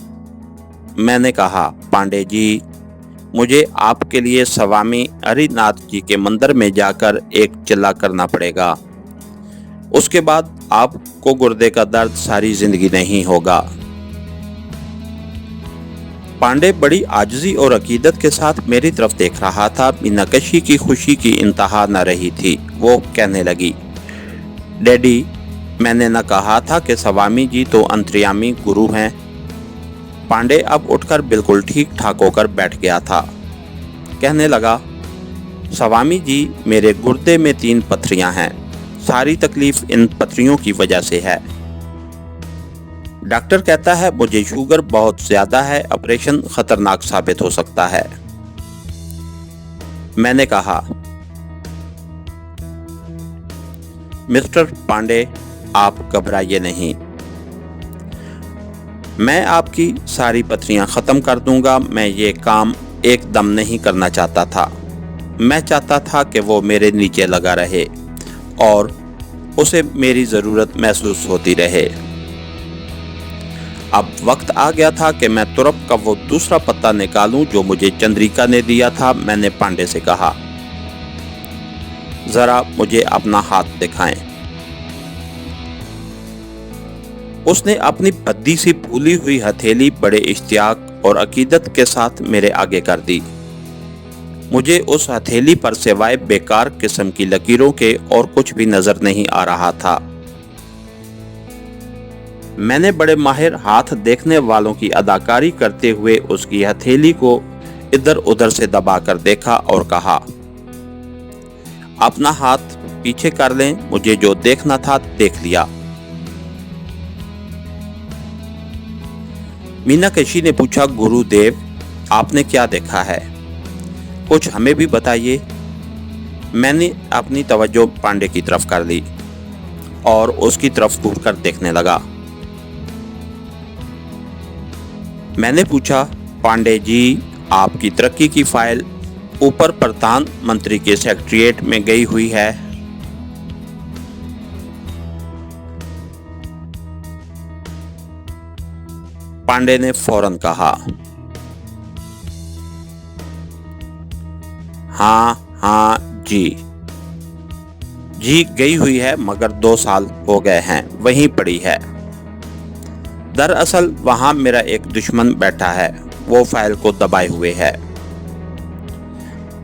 मैंने कहा, पांडे जी, मुझे आपके लिए स्वामी हरिनाथ जी के मंदिर में जाकर एक चिल्ला करना पड़ेगा। उसके बाद आपको गुर्दे का दर्द सारी जिंदगी नहीं होगा। पांडे बड़ी आजिज़ी और अकीदत के साथ मेरी तरफ देख रहा था। मीनाक्षी की खुशी की इंतहा न रही थी। वो कहने लगी, डैडी, मैंने न कहा था कि स्वामी जी तो अंतर्यामी गुरु हैं। पांडे अब उठकर बिल्कुल ठीक ठाक होकर बैठ गया था। कहने लगा, स्वामी जी, मेरे गुर्दे में 3 पथरियां हैं। सारी तकलीफ इन पथरियों की वजह से है। डॉक्टर कहता है मुझे शुगर बहुत ज्यादा है, ऑपरेशन खतरनाक साबित हो सकता है। मैंने कहा, मिस्टर पांडे, आप घबराइए नहीं, मैं आपकी सारी पथरियां खत्म कर दूंगा। मैं ये काम एकदम नहीं करना चाहता था। मैं चाहता था कि वो मेरे नीचे लगा रहे और उसे मेरी ज़रूरत महसूस होती रहे। अब वक्त आ गया था कि मैं तुरप का वो दूसरा पत्ता निकालूं जो मुझे चंद्रिका ने दिया था। मैंने पांडे से कहा, जरा मुझे अपना हाथ दिखाएं। उसने अपनी भद्दी सी फूली हुई हथेली बड़े इश्तियाक और अकीदत के साथ मेरे आगे कर दी। मुझे उस हथेली पर सिवाय बेकार किस्म की लकीरों के और कुछ भी नजर नहीं आ रहा था। मैंने बड़े माहिर हाथ देखने वालों की अदाकारी करते हुए उसकी हथेली को इधर उधर से दबाकर देखा और कहा, अपना हाथ पीछे कर लें, मुझे जो देखना था देख लिया। मीनाक्षी ने पूछा, गुरुदेव, आपने क्या देखा है? कुछ हमें भी बताइए। मैंने अपनी तवज्जो पांडे की तरफ कर ली और उसकी तरफ घूरकर देखने लगा। मैंने पूछा, पांडे जी, आपकी तरक्की की फाइल ऊपर प्रधानमंत्री के सेक्रेटेरिएट में गई हुई है। पांडे ने फौरन कहा, हाँ जी गई हुई है, मगर 2 साल हो गए हैं, वहीं पड़ी है। दरअसल वहां मेरा एक दुश्मन बैठा है, वो फाइल को दबाए हुए है।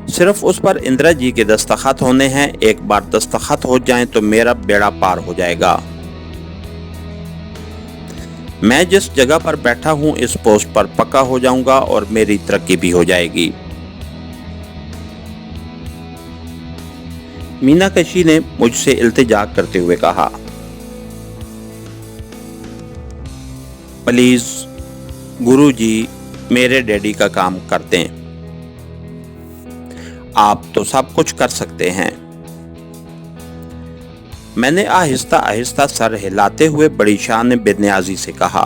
सिर्फ उस पर इंदिरा जी के दस्तखत होने हैं। एक बार दस्तखत हो जाएं तो मेरा बेड़ा पार हो जाएगा। मैं जिस जगह पर बैठा हूं इस पोस्ट पर पक्का हो जाऊंगा और मेरी तरक्की भी हो जाएगी। मीनाक्षी ने मुझसे इल्तिजा करते हुए कहा, प्लीज गुरुजी मेरे डैडी का काम कर दें, आप तो सब कुछ कर सकते हैं। मैंने आहिस्ता आहिस्ता सर हिलाते हुए बड़ी शान बेनियाजी से कहा,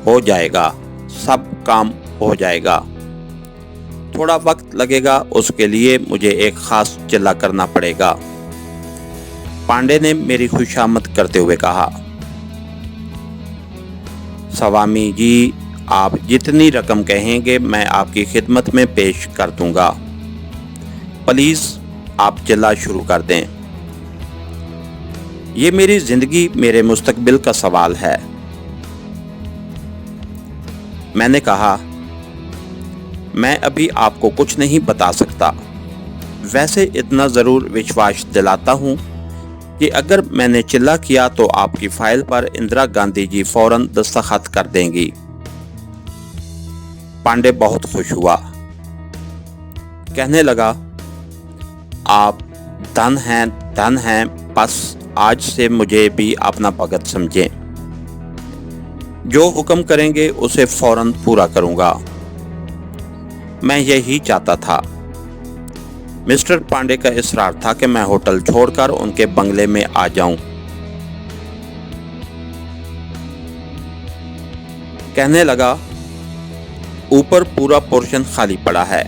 हो जाएगा, सब काम हो जाएगा। थोड़ा वक्त लगेगा, उसके लिए मुझे एक खास चिल्ला करना पड़ेगा। पांडे ने मेरी खुशामद करते हुए कहा, स्वामी जी, आप जितनी रकम कहेंगे मैं आपकी खिदमत में पेश कर दूंगा। प्लीज आप चिल्ला शुरू कर दें। ये मेरी जिंदगी, मेरे मुस्तकबिल का सवाल है। मैंने कहा, मैं अभी आपको कुछ नहीं बता सकता। वैसे इतना जरूर विश्वास दिलाता हूं कि अगर मैंने चिल्ला किया तो आपकी फाइल पर इंदिरा गांधी जी फौरन दस्तखत कर देंगी। पांडे बहुत खुश हुआ, कहने लगा, आप धन हैं, बस आज से मुझे भी अपना भगत समझें। जो हुक्म करेंगे उसे फौरन पूरा करूंगा। मैं यही चाहता था। मिस्टर पांडे का इसरार था कि मैं होटल छोड़कर उनके बंगले में आ जाऊं। कहने लगा, ऊपर पूरा पोर्शन खाली पड़ा है,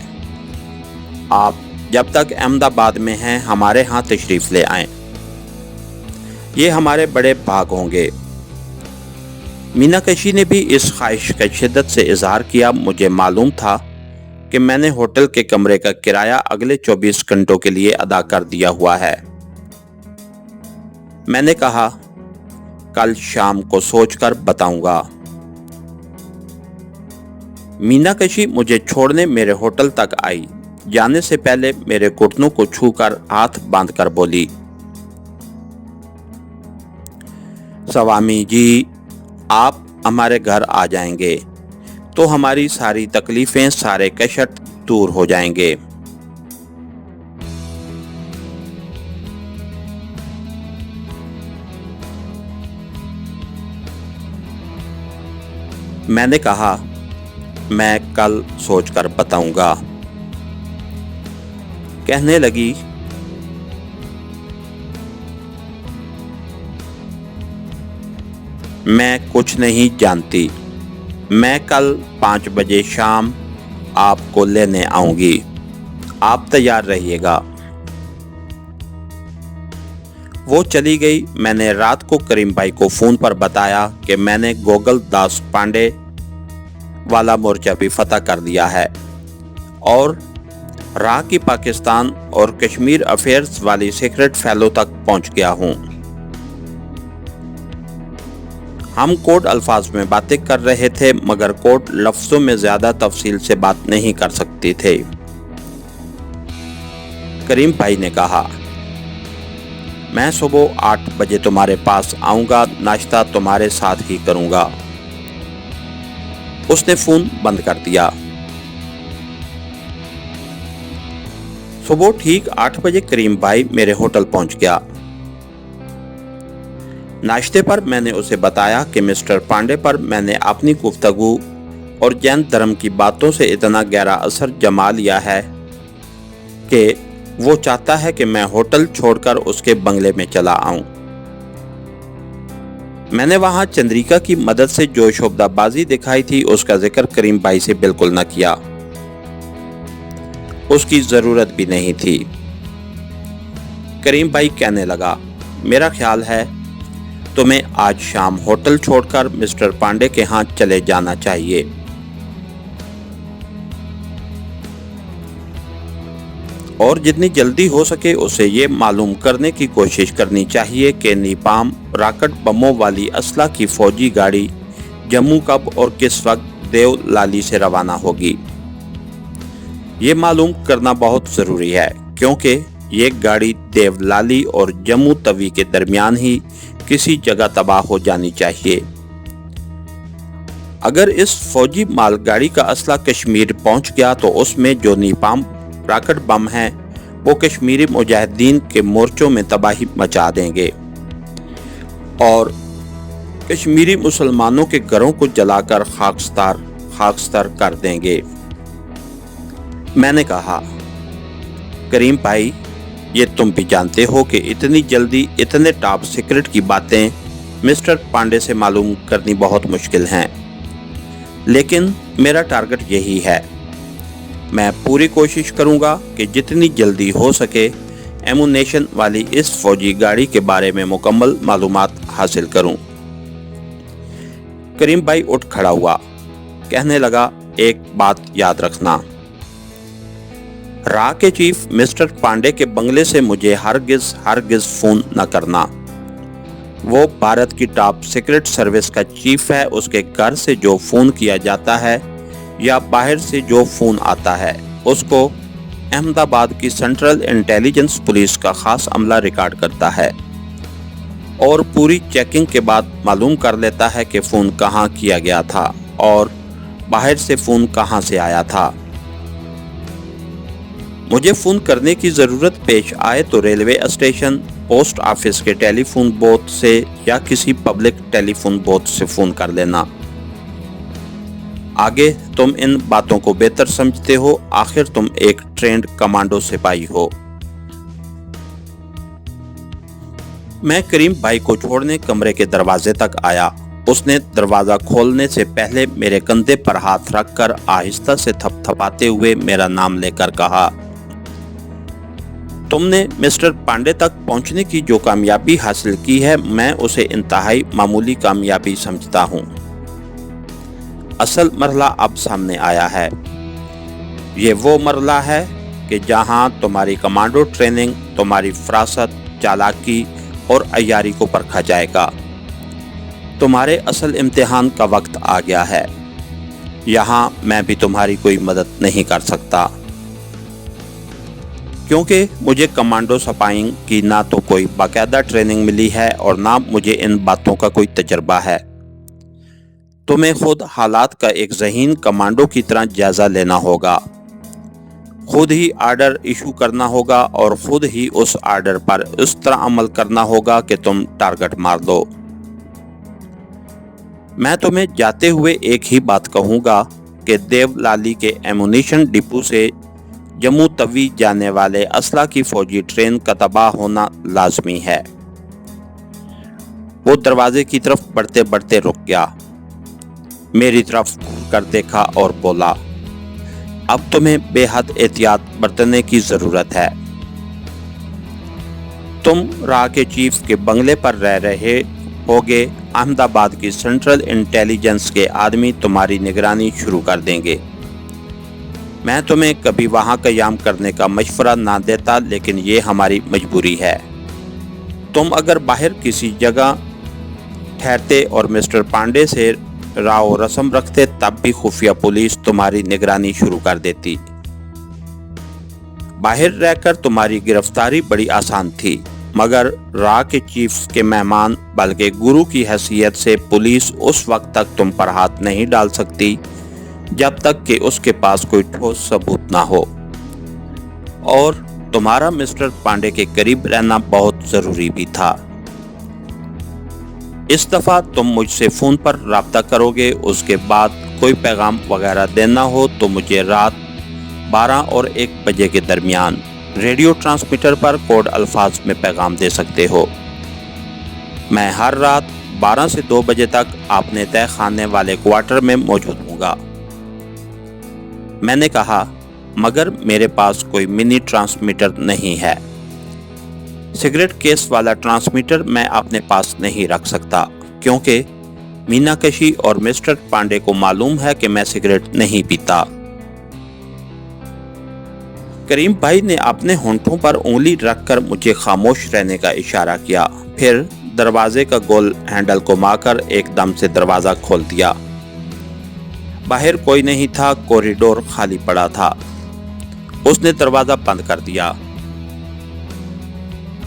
आप जब तक अहमदाबाद में हैं हमारे यहाँ तशरीफ ले आएं, ये हमारे बड़े भाग होंगे। मीनाक्षी ने भी इस ख्वाहिश का शिद्दत से इजहार किया। मुझे मालूम था कि मैंने होटल के कमरे का किराया अगले 24 घंटों के लिए अदा कर दिया हुआ है। मैंने कहा, कल शाम को सोचकर बताऊंगा। मीनाक्षी मुझे छोड़ने मेरे होटल तक आई। जाने से पहले मेरे घुटनों को छूकर हाथ बांधकर बोली, स्वामी जी, आप हमारे घर आ जाएंगे तो हमारी सारी तकलीफें, सारे कष्ट दूर हो जाएंगे। मैंने कहा, मैं कल सोचकर बताऊंगा। कहने लगी, मैं कुछ नहीं जानती, मैं कल 5 बजे शाम आपको लेने आऊंगी, आप तैयार रहिएगा। वो चली गई। मैंने रात को करीम भाई को फोन पर बताया कि मैंने गोगल दास पांडे वाला मोर्चा भी फतह कर दिया है और राह की पाकिस्तान और कश्मीर अफेयर्स वाली सीक्रेट फैलो तक पहुंच गया हूं। हम कोड अल्फाज में बातें कर रहे थे, मगर कोड लफ्जों में ज्यादा तफसील से बात नहीं कर सकती थे। करीम भाई ने कहा, मैं सुबह 8 बजे तुम्हारे पास आऊंगा, नाश्ता तुम्हारे साथ ही करूंगा। उसने फोन बंद कर दिया। सुबह ठीक 8 बजे करीम भाई मेरे होटल पहुंच गया। नाश्ते पर मैंने उसे बताया कि मिस्टर पांडे पर मैंने अपनी गुफ्तगू और जैन धर्म की बातों से इतना गहरा असर जमा लिया है कि वो चाहता है कि मैं होटल छोड़कर उसके बंगले में चला आऊं। मैंने वहां चंद्रिका की मदद से जो शोबदाबाजी दिखाई थी उसका जिक्र करीम भाई से बिल्कुल न किया। उसकी जरूरत भी नहीं थी। करीम भाई कहने लगा, मेरा ख्याल है तुम्हें आज शाम होटल छोड़कर मिस्टर पांडे के यहाँ चले जाना चाहिए। और जितनी जल्दी हो सके उसे ये मालूम करने की कोशिश करनी चाहिए कि नीपाम रॉकेट बमों वाली असला की फौजी गाड़ी जम्मू कब और किस वक्त देवलाली से रवाना होगी। ये मालूम करना बहुत ज़रूरी है क्योंकि ये गाड़ी देवलाली और जम्मू तवी के दरमियान ही किसी जगह तबाह हो जानी चाहिए। अगर इस फौजी मालगाड़ी का असला कश्मीर पहुंच गया तो उसमें जो नीपाम रॉकेट बम हैं वो कश्मीरी मुजाहिदीन के मोर्चों में तबाही मचा देंगे और कश्मीरी मुसलमानों के घरों को जलाकर खाकस्तार कर देंगे। मैंने कहा, करीम भाई ये तुम भी जानते हो कि इतनी जल्दी इतने टॉप सीक्रेट की बातें मिस्टर पांडे से मालूम करनी बहुत मुश्किल हैं, लेकिन मेरा टारगेट यही है। मैं पूरी कोशिश करूंगा कि जितनी जल्दी हो सके एमुनेशन वाली इस फौजी गाड़ी के बारे में मुकम्मल मालूमात हासिल करूं। करीम भाई उठ खड़ा हुआ, कहने लगा, एक बात याद रखना, रा के चीफ मिस्टर पांडे के बंगले से मुझे हरगिज फोन न करना। वो भारत की टॉप सीक्रेट सर्विस का चीफ है। उसके घर से जो फोन किया जाता है या बाहर से जो फोन आता है उसको अहमदाबाद की सेंट्रल इंटेलिजेंस पुलिस का खास अमला रिकॉर्ड करता है और पूरी चेकिंग के बाद मालूम कर लेता है कि फोन कहां किया गया था और बाहर से फोन कहां से आया था। मुझे फोन करने की जरूरत पेश आए तो रेलवे स्टेशन, पोस्ट ऑफिस के टेलीफोन बूथ से या किसी पब्लिक टेलीफोन बूथ से फोन कर लेना। आगे तुम इन बातों को बेहतर समझते हो, आखिर तुम एक ट्रेंड कमांडो सिपाही हो। मैं करीम भाई को छोड़ने कमरे के दरवाजे तक आया। उसने दरवाजा खोलने से पहले मेरे कंधे पर हाथ रखकर आहिस्ता से थपथपाते हुए मेरा नाम लेकर कहा, तुमने मिस्टर पांडे तक पहुंचने की जो कामयाबी हासिल की है मैं उसे इंतहाई मामूली कामयाबी समझता हूं। असल मरहला अब सामने आया है। ये वो मरहला है कि जहां तुम्हारी कमांडो ट्रेनिंग, तुम्हारी फरासत, चालाकी और अय्यारी को परखा जाएगा। तुम्हारे असल इम्तिहान का वक्त आ गया है। यहाँ मैं भी तुम्हारी कोई मदद नहीं कर सकता क्योंकि मुझे कमांडो सपाइंग की ना तो कोई बाकायदा ट्रेनिंग मिली है और ना मुझे इन बातों का कोई तजर्बा है। तुम्हें खुद हालात का एक ज़हीन कमांडो की तरह जायजा लेना होगा, खुद ही आर्डर इशू करना होगा और खुद ही उस आर्डर पर उस तरह अमल करना होगा कि तुम टारगेट मार दो। मैं तुम्हें जाते हुए एक ही बात कहूँगा कि देवलाली के एमुनेशन डिपो से जम्मू तवी जाने वाले असला की फौजी ट्रेन का तबाह होना लाजमी है। वो दरवाजे की तरफ बढ़ते बढ़ते रुक गया, मेरी तरफ कर देखा और बोला, अब तुम्हें बेहद एहतियात बरतने की जरूरत है। तुम रा के चीफ के बंगले पर रह रहे होगे। अहमदाबाद की सेंट्रल इंटेलिजेंस के आदमी तुम्हारी निगरानी शुरू कर देंगे। मैं तुम्हें कभी वहां कयाम करने का मशवरा ना देता, लेकिन ये हमारी मजबूरी है। तुम अगर बाहर किसी जगह ठहरते और मिस्टर पांडे से राव रस्म रखते तब भी खुफिया पुलिस तुम्हारी निगरानी शुरू कर देती। बाहर रहकर तुम्हारी गिरफ्तारी बड़ी आसान थी, मगर रा के चीफ के मेहमान बल्कि गुरु की हैसियत से पुलिस उस वक्त तक तुम पर हाथ नहीं डाल सकती जब तक कि उसके पास कोई ठोस सबूत ना हो। और तुम्हारा मिस्टर पांडे के करीब रहना बहुत जरूरी भी था। इस दफ़ा तुम मुझसे फ़ोन पर राब्ता करोगे, उसके बाद कोई पैगाम वगैरह देना हो तो मुझे रात 12 और 1 बजे के दरमियान रेडियो ट्रांसमीटर पर कोड अल्फाज में पैगाम दे सकते हो। मैं हर रात 12 से 2 बजे तक आपने तय खाने वाले क्वार्टर में मौजूद हूँगा। मैंने कहा, मगर मेरे पास कोई मिनी ट्रांसमीटर नहीं है। सिगरेट केस वाला ट्रांसमीटर मैं अपने पास नहीं रख सकता, क्योंकि मीनाकशी और मिस्टर पांडे को मालूम है कि मैं सिगरेट नहीं पीता। करीम भाई ने अपने होंठों पर उंगली रखकर मुझे खामोश रहने का इशारा किया, फिर दरवाजे का गोल हैंडल घुमाकर एकदम से दरवाजा खोल दिया। बाहर कोई नहीं था, कॉरिडोर खाली पड़ा था। उसने दरवाजा बंद कर दिया।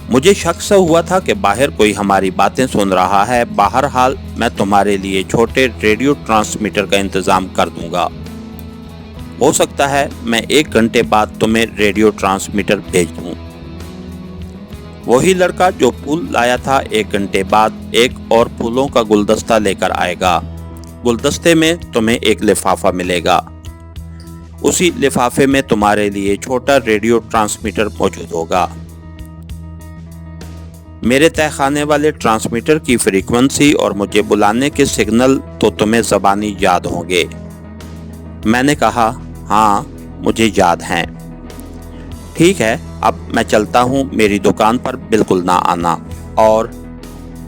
मुझे शक सा हुआ था कि बाहर कोई हमारी बातें सुन रहा है। बहरहाल मैं तुम्हारे लिए छोटे रेडियो ट्रांसमीटर का इंतजाम कर दूंगा। हो सकता है मैं 1 घंटे बाद तुम्हें रेडियो ट्रांसमीटर भेज दूं। वही लड़का जो फूल लाया था 1 घंटे बाद एक और फूलों का गुलदस्ता लेकर आएगा। गुलदस्ते में तुम्हें एक लिफाफा मिलेगा। उसी लिफाफे में तुम्हारे लिए छोटा रेडियो ट्रांसमीटर मौजूद होगा। मेरे तहखाने वाले ट्रांसमीटर की फ्रीक्वेंसी और मुझे बुलाने के सिग्नल तो तुम्हें ज़बानी याद होंगे। मैंने कहा, हाँ मुझे याद हैं। ठीक है, अब मैं चलता हूँ। मेरी दुकान पर बिल्कुल ना आना। और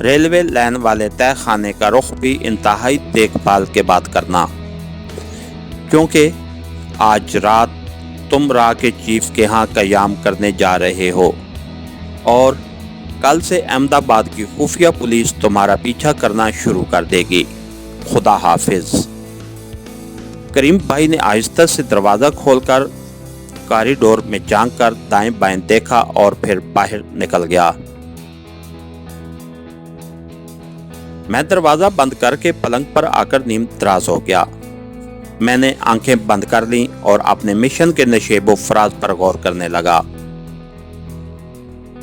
रेलवे लाइन वाले तय खाने का रुख भी इंतहाई देखभाल के बाद करना, क्योंकि आज रात तुम राह के चीफ के यहाँ क़याम करने जा रहे हो और कल से अहमदाबाद की खुफिया पुलिस तुम्हारा पीछा करना शुरू कर देगी। खुदा हाफिज। करीम भाई ने आहिस्ता से दरवाज़ा खोलकर कॉरिडोर में झांक कर दाएं बाएं देखा और फिर बाहर निकल गया। मैं दरवाज़ा बंद करके पलंग पर आकर नींद दराज हो गया। मैंने आंखें बंद कर लीं और अपने मिशन के नशेबो फराज पर गौर करने लगा।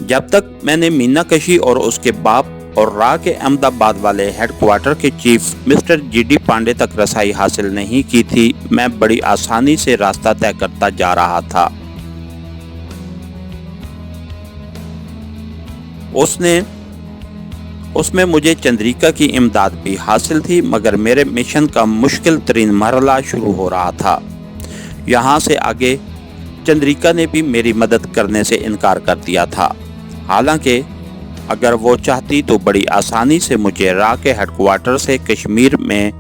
जब तक मैंने मीनाकशी और उसके बाप और राह के अहमदाबाद वाले हेडक्वार्टर के चीफ मिस्टर जीडी पांडे तक रसाई हासिल नहीं की थी, मैं बड़ी आसानी से रास्ता तय करता जा रहा था। उसमें मुझे चंद्रिका की इमदाद भी हासिल थी, मगर मेरे मिशन का मुश्किल तरीन मरहला शुरू हो रहा था। यहाँ से आगे चंद्रिका ने भी मेरी मदद करने से इनकार कर दिया था। हालांकि अगर वो चाहती तो बड़ी आसानी से मुझे राह के हेडक्वार्टर से कश्मीर में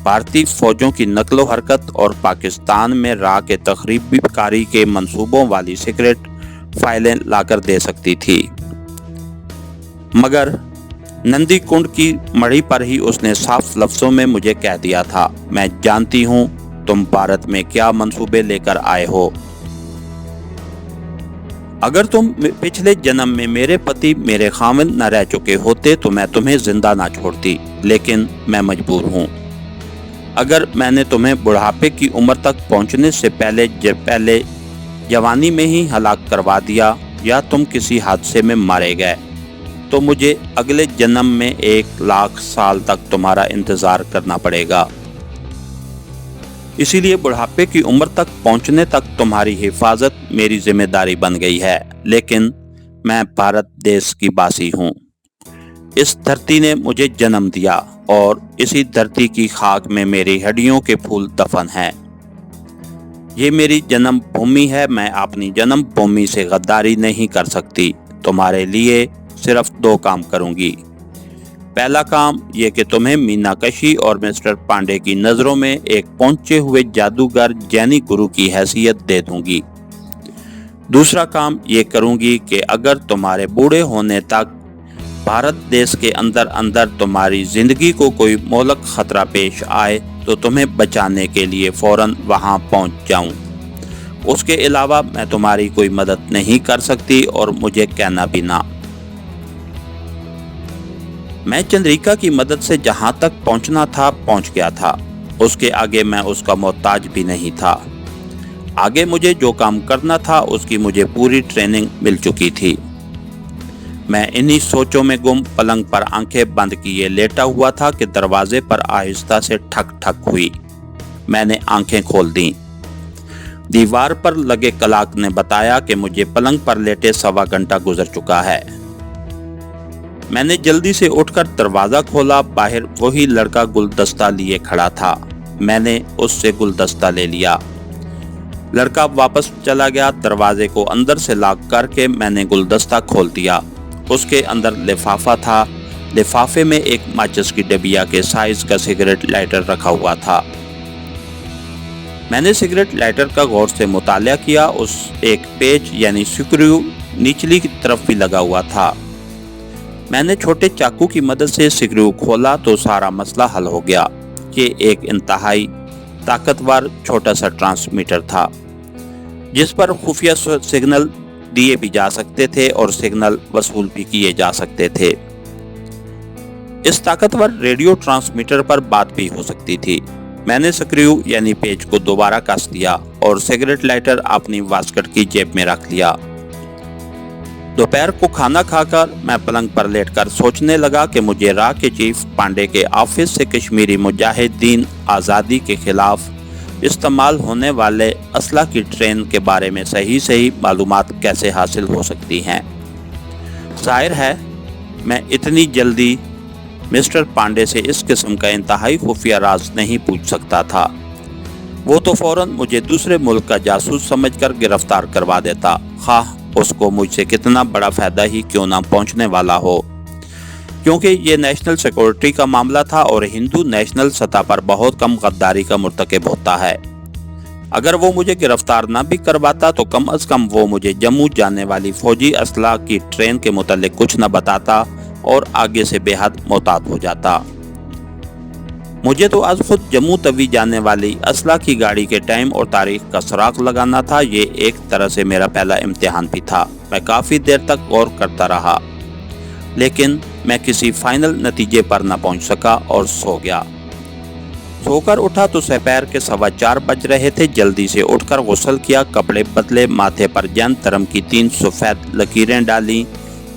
भारतीय फौजों की नकलो हरकत और पाकिस्तान में राह के तखरीबी कारी के मंसूबों वाली सीक्रेट फाइलें लाकर दे सकती थी। मगर नंदी कुंड की मढ़ी पर ही उसने साफ लफ्जों में मुझे कह दिया था, मैं जानती हूँ तुम भारत में क्या मंसूबे लेकर आए हो। अगर तुम पिछले जन्म में मेरे पति मेरे खामिद न रह चुके होते तो मैं तुम्हें जिंदा ना छोड़ती, लेकिन मैं मजबूर हूँ। अगर मैंने तुम्हें बुढ़ापे की उम्र तक पहुँचने से पहले जवानी में ही हलाक करवा दिया या तुम किसी हादसे में मारे गए तो मुझे अगले जन्म में 1 लाख साल तक तुम्हारा इंतज़ार करना पड़ेगा। इसीलिए बुढ़ापे की उम्र तक पहुंचने तक तुम्हारी हिफाजत मेरी जिम्मेदारी बन गई है, लेकिन मैं भारत देश की बासी हूँ। इस धरती ने मुझे जन्म दिया और इसी धरती की खाक में मेरी हड्डियों के फूल दफन हैं। ये मेरी जन्म भूमि है। मैं अपनी जन्म भूमि से गद्दारी नहीं कर सकती। तुम्हारे लिए सिर्फ 2 काम करूँगी। पहला काम ये कि तुम्हें मीनाकशी और मिस्टर पांडे की नज़रों में एक पहुंचे हुए जादूगर जैनी गुरु की हैसियत दे दूंगी। दूसरा काम ये करूंगी कि अगर तुम्हारे बूढ़े होने तक भारत देश के अंदर तुम्हारी जिंदगी को कोई मोहलक खतरा पेश आए तो तुम्हें बचाने के लिए फौरन वहां पहुंच जाऊं। उसके अलावा मैं तुम्हारी कोई मदद नहीं कर सकती और मुझे कहना भी ना। मैं चंद्रिका की मदद से जहां तक पहुंचना था पहुंच गया था। उसके आगे मैं उसका मोहताज भी नहीं था। आगे मुझे जो काम करना था उसकी मुझे पूरी ट्रेनिंग मिल चुकी थी। मैं इन्हीं सोचों में गुम पलंग पर आंखें बंद किए लेटा हुआ था कि दरवाजे पर आहिस्ता से ठक ठक हुई। मैंने आंखें खोल दी। दीवार पर लगे कलाक ने बताया कि मुझे पलंग पर लेटे 1.25 घंटा गुजर चुका है। मैंने जल्दी से उठकर दरवाजा खोला। बाहर वही लड़का गुलदस्ता लिए खड़ा था। मैंने उससे गुलदस्ता ले लिया। लड़का वापस चला गया। दरवाजे को अंदर से लॉक करके मैंने गुलदस्ता खोल दिया। उसके अंदर लिफाफा था। लिफाफे में एक माचिस की डबिया के साइज का सिगरेट लाइटर रखा हुआ था। मैंने सिगरेट लाइटर का गौर से मुतालिया किया। उस एक पेच यानी स्क्रू निचली की तरफ भी लगा हुआ था। मैंने छोटे चाकू की मदद से स्क्रू खोला तो सारा मसला हल हो गया। ये एक इंतहाई ताकतवर छोटा सा ट्रांसमीटर था जिस पर खुफिया सिग्नल दिए भी जा सकते थे और सिग्नल वसूल भी किए जा सकते थे। इस ताकतवर रेडियो ट्रांसमीटर पर बात भी हो सकती थी। मैंने स्क्रू यानी पेच को दोबारा कस दिया और सिगरेट लाइटर अपनी वास्कट की जेब में रख लिया। दोपहर को खाना खाकर मैं पलंग पर लेटकर सोचने लगा कि मुझे रा के चीफ पांडे के ऑफिस से कश्मीरी मुजाहिदीन आज़ादी के खिलाफ इस्तेमाल होने वाले असला की ट्रेन के बारे में सही मालूमात कैसे हासिल हो सकती हैं। जाहिर है मैं इतनी जल्दी मिस्टर पांडे से इस किस्म का इंतहाई खुफिया राज नहीं पूछ सकता था। वो तो फौरन मुझे दूसरे मुल्क का जासूस समझकर गिरफ्तार करवा देता, खाह उसको मुझसे कितना बड़ा फायदा ही क्यों ना पहुंचने वाला हो, क्योंकि ये नेशनल सिक्योरिटी का मामला था और हिंदू नेशनल सतह पर बहुत कम गद्दारी का मुर्तकिब होता है। अगर वो मुझे गिरफ्तार ना भी करवाता तो कम अज कम वो मुझे जम्मू जाने वाली फौजी असला की ट्रेन के मुतालिक कुछ न बताता और आगे से बेहद मोहतात हो जाता। मुझे तो आज खुद जम्मू तवी जाने वाली असला की गाड़ी के टाइम और तारीख का सुराग लगाना था। ये एक तरह से मेरा पहला इम्तिहान भी था। मैं काफ़ी देर तक गौर करता रहा लेकिन मैं किसी फाइनल नतीजे पर न पहुंच सका और सो गया। सोकर उठा तो दोपहर के 4:15 बज रहे थे। जल्दी से उठकर गुस्ल किया, कपड़े बदले, माथे पर जैन धर्म की 3 सफ़ेद लकीरें डाली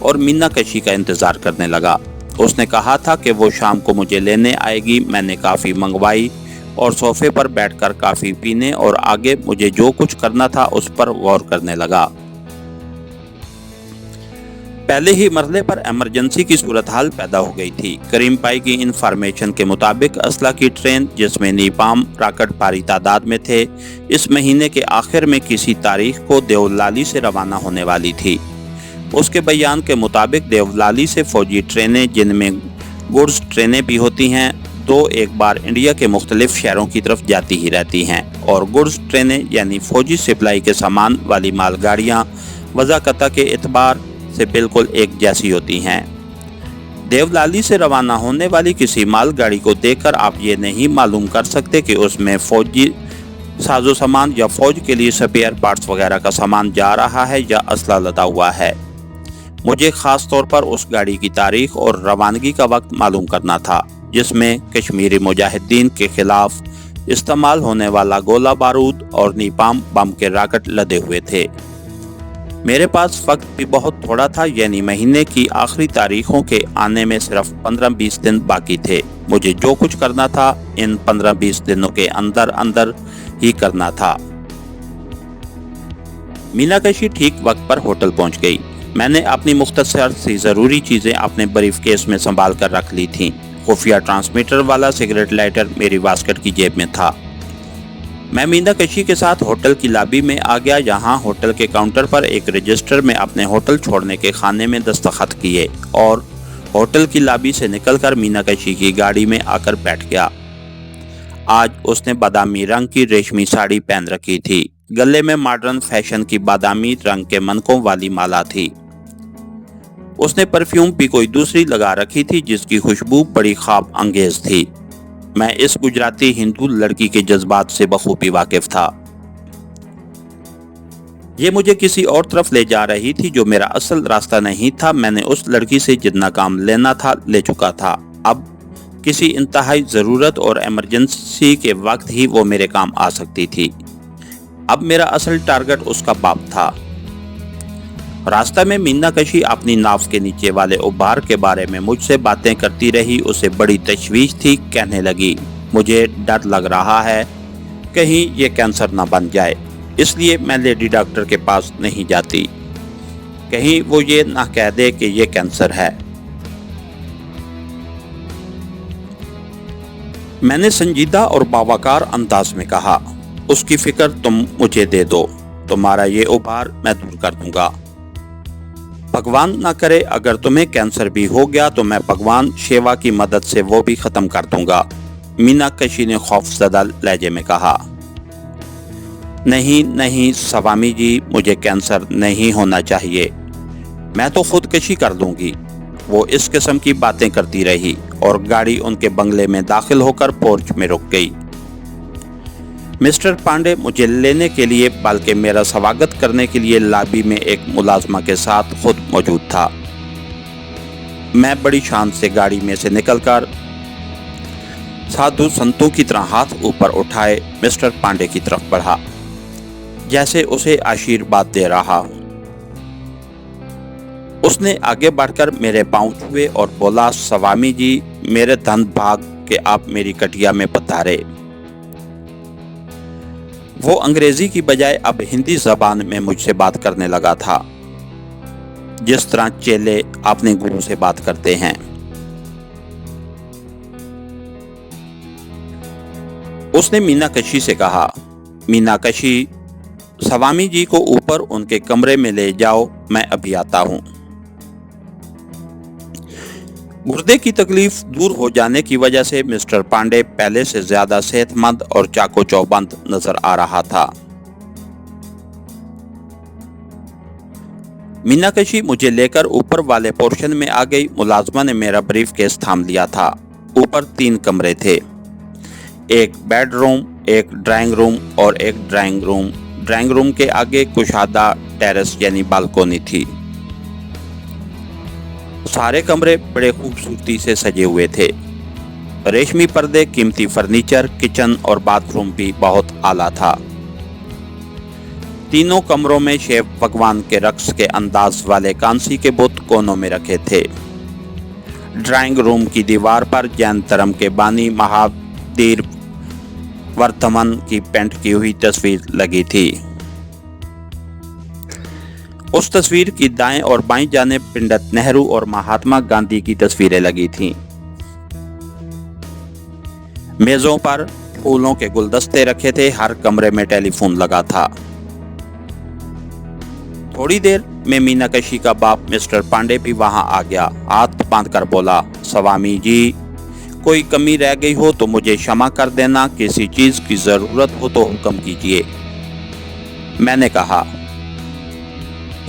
और मीना कशी का इंतज़ार करने लगा। उसने कहा था कि वो शाम को मुझे लेने आएगी। मैंने काफ़ी मंगवाई और सोफे पर बैठकर काफ़ी पीने और आगे मुझे जो कुछ करना था उस पर गौर करने लगा। पहले ही मरहले पर इमरजेंसी की सूरत हाल पैदा हो गई थी। करीम पाई की इंफॉर्मेशन के मुताबिक असला की ट्रेन जिसमें नीपाम राकट भारी तादाद में थे इस महीने के आखिर में किसी तारीख को देवलाली से रवाना होने वाली थी। उसके बयान के मुताबिक देवलाली से फौजी ट्रेनें जिनमें गुड्स ट्रेनें भी होती हैं दो एक बार इंडिया के मुख्तलिफ शहरों की तरफ जाती ही रहती हैं और गुड्स ट्रेनें यानी फौजी सप्लाई के सामान वाली मालगाड़ियाँ वज़ाकता के एतबार से बिल्कुल एक जैसी होती हैं। देवलाली से रवाना होने वाली किसी मालगाड़ी को देखकर आप ये नहीं मालूम कर सकते कि उसमें फौजी साजो सामान या फौज के लिए स्पेयर पार्ट्स वगैरह का सामान जा रहा है या असला लदा हुआ है। मुझे ख़ास तौर पर उस गाड़ी की तारीख और रवानगी का वक्त मालूम करना था जिसमें कश्मीरी मुजाहिदीन के खिलाफ इस्तेमाल होने वाला गोला बारूद और नीपाम बम के रॉकेट लदे हुए थे। मेरे पास वक्त भी बहुत थोड़ा था, यानी महीने की आखिरी तारीखों के आने में सिर्फ 15-20 दिन बाकी थे। मुझे जो कुछ करना था इन 15-20 दिनों के अंदर अंदर ही करना था। मीनाकशी ठीक वक्त पर होटल पहुंच गई। मैंने अपनी मुख्तसर सी ज़रूरी चीज़ें अपने ब्रीफ केस में संभाल कर रख ली थीं। खुफिया ट्रांसमीटर वाला सिगरेट लाइटर मेरी बास्केट की जेब में था। मैं मीनाकशी के साथ होटल की लॉबी में आ गया। यहाँ होटल के काउंटर पर एक रजिस्टर में अपने होटल छोड़ने के खाने में दस्तखत किए और होटल की लॉबी से निकलकर मीनाकशी की गाड़ी में आकर बैठ गया। आज उसने बादामी रंग की रेशमी साड़ी पहन रखी थी। गले में मॉडर्न फैशन की बादामी रंग के मनकों वाली माला थी। उसने परफ्यूम भी कोई दूसरी लगा रखी थी जिसकी खुशबू बड़ी ख्वाब अंगेज थी। मैं इस गुजराती हिंदू लड़की के जज्बात से बखूबी वाकिफ था। ये मुझे किसी और तरफ ले जा रही थी जो मेरा असल रास्ता नहीं था। मैंने उस लड़की से जितना काम लेना था ले चुका था। अब किसी इंतहाई ज़रूरत और इमरजेंसी के वक्त ही वो मेरे काम आ सकती थी। अब मेरा असल टारगेट उसका बाप था। रास्ता में मीनाकशी अपनी नाव के नीचे वाले उभार के बारे में मुझसे बातें करती रही। उसे बड़ी तशवीश थी। कहने लगी, मुझे डर लग रहा है कहीं ये कैंसर ना बन जाए, इसलिए मैं लेडी डॉक्टर के पास नहीं जाती। कहीं वो ये ना कह दे कि ये कैंसर है। मैंने संजीदा और बावकार अंदाज में कहा, उसकी फिक्र तुम मुझे दे दो, तुम्हारा ये उबार मैं दूर कर दूंगा। भगवान ना करे अगर तुम्हें कैंसर भी हो गया तो मैं भगवान शिवा की मदद से वो भी खत्म कर दूंगा, मीनाक्षी ने खौफजदा लहजे में कहा। नहीं नहीं स्वामी जी, मुझे कैंसर नहीं होना चाहिए, मैं तो खुदकशी कर लूंगी। वो इस किस्म की बातें करती रही और गाड़ी उनके बंगले में दाखिल होकर पोर्च में रुक गई। मिस्टर पांडे मुझे लेने के लिए बल्कि मेरा स्वागत करने के लिए लॉबी में एक मुलाजमा के साथ खुद मौजूद था। मैं बड़ी शान से गाड़ी में से निकलकर साधु संतों की तरह हाथ ऊपर उठाए मिस्टर पांडे की तरफ बढ़ा, जैसे उसे आशीर्वाद दे रहा हूं। उसने आगे बढ़कर मेरे पांव छुए और बोला, स्वामी जी, मेरे धन भाग के आप मेरी कटिया में पधारे। वो अंग्रेजी की बजाय अब हिंदी जबान में मुझसे बात करने लगा था, जिस तरह चेले अपने गुरु से बात करते हैं। उसने मीनाक्षी से कहा, मीनाक्षी, स्वामी जी को ऊपर उनके कमरे में ले जाओ, मैं अभी आता हूं। गुर्दे की तकलीफ दूर हो जाने की वजह से मिस्टर पांडे पहले से ज्यादा सेहतमंद और चाको चौबंद नजर आ रहा था। मीनाक्षी मुझे लेकर ऊपर वाले पोर्शन में आ गई। मुलाजमा ने मेरा ब्रीफ केस थाम लिया था। ऊपर 3 कमरे थे, एक बेडरूम, एक ड्राइंग रूम और एक ड्राइंग रूम। ड्राइंग रूम के आगे कुशादा टेरेस यानी बालकोनी थी। सारे कमरे बड़े खूबसूरती से सजे हुए थे। रेशमी पर्दे, कीमती फर्नीचर, किचन और बाथरूम भी बहुत आला था। तीनों कमरों में शिव भगवान के रक्स के अंदाज वाले कांसी के बुत कोनों में रखे थे। ड्राइंग रूम की दीवार पर जैन धर्म के बानी महावीर वर्धमान की पेंट की हुई तस्वीर लगी थी। उस तस्वीर की दाएं और बाएं जानिब पंडित नेहरू और महात्मा गांधी की तस्वीरें लगी थीं। मेजों पर फूलों के गुलदस्ते रखे थे। हर कमरे में टेलीफोन लगा था। थोड़ी देर में मीनाक्षी का बाप मिस्टर पांडे भी वहां आ गया। हाथ बांधकर बोला, स्वामी जी, कोई कमी रह गई हो तो मुझे क्षमा कर देना, किसी चीज की जरूरत हो तो हुक्म कीजिए। मैंने कहा,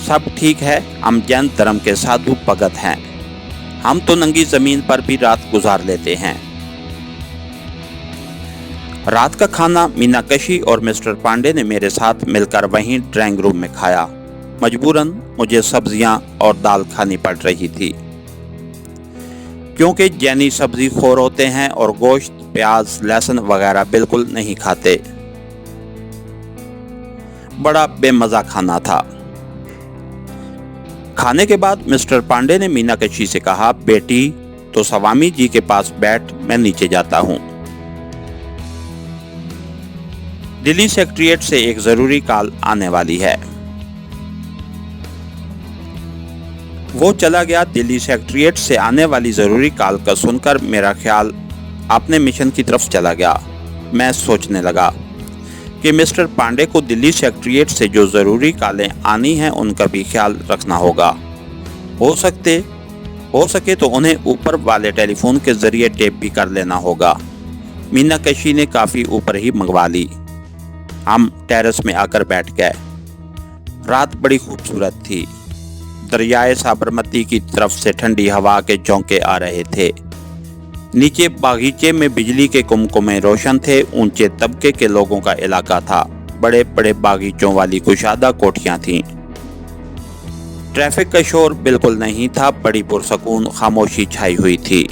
सब ठीक है, हम जैन धर्म के साधु भगत हैं, हम तो नंगी जमीन पर भी रात गुजार लेते हैं। रात का खाना मीनाक्षी और मिस्टर पांडे ने मेरे साथ मिलकर वहीं ड्राइंग रूम में खाया। मजबूरन मुझे सब्जियां और दाल खानी पड़ रही थी, क्योंकि जैनी सब्जी खोर होते हैं और गोश्त, प्याज, लहसुन वगैरह बिल्कुल नहीं खाते। बड़ा बेमजा खाना था। खाने के बाद मिस्टर पांडे ने मीनाक्षी से कहा, बेटी तो स्वामी जी के पास बैठ, मैं नीचे जाता हूं। दिल्ली सेक्रेटेरिएट से एक जरूरी कॉल आने वाली है। वो चला गया। दिल्ली सेक्रेटेरिएट से आने वाली जरूरी कॉल का सुनकर मेरा ख्याल अपने मिशन की तरफ चला गया। मैं सोचने लगा कि मिस्टर पांडे को दिल्ली सेक्रेटेरिएट से जो ज़रूरी कॉलें आनी हैं उनका भी ख्याल रखना होगा। हो सके तो उन्हें ऊपर वाले टेलीफोन के ज़रिए टेप भी कर लेना होगा। मीनाक्षी ने काफ़ी ऊपर ही मंगवा ली। हम टेरेस में आकर बैठ गए। रात बड़ी खूबसूरत थी। दरियाए साबरमती की तरफ से ठंडी हवा के झोंके आ रहे थे। नीचे बागीचे में बिजली के कुमकुमे रोशन थे। ऊंचे तबके के लोगों का इलाका था। बड़े बड़े बागीचों वाली कुशादा कोठियां थीं। ट्रैफिक का शोर बिल्कुल नहीं था। बड़ी पुरसकून खामोशी छाई हुई थी।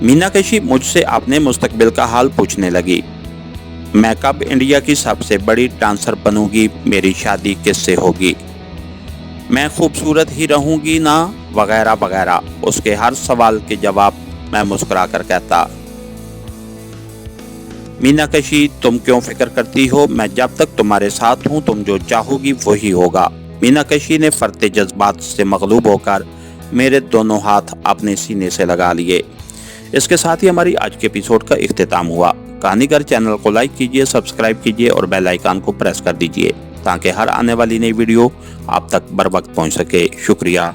मीनाक्षी मुझसे अपने मुस्तकबिल का हाल पूछने लगी। मैं कब इंडिया की सबसे बड़ी डांसर बनूंगी, मेरी शादी किससे होगी, मैं खूबसूरत ही रहूंगी ना, वगैरह वगैरह। उसके हर सवाल के जवाब मैं मुस्कुरा कर कहता, मीनाक्षी तुम क्यों फिक्र करती हो, मैं जब तक तुम्हारे साथ हूँ तुम जो चाहोगी वही होगा। मीनाक्षी ने फरते जज्बात से मगलूब होकर मेरे दोनों हाथ अपने सीने से लगा लिए। इसके साथ ही हमारी आज के एपिसोड का इख्तिताम हुआ। कहानीगर चैनल को लाइक कीजिए, सब्सक्राइब कीजिए और बेल आइकन को प्रेस कर दीजिए ताकि हर आने वाली नई वीडियो आप तक बर वक्त पहुँच सके। शुक्रिया।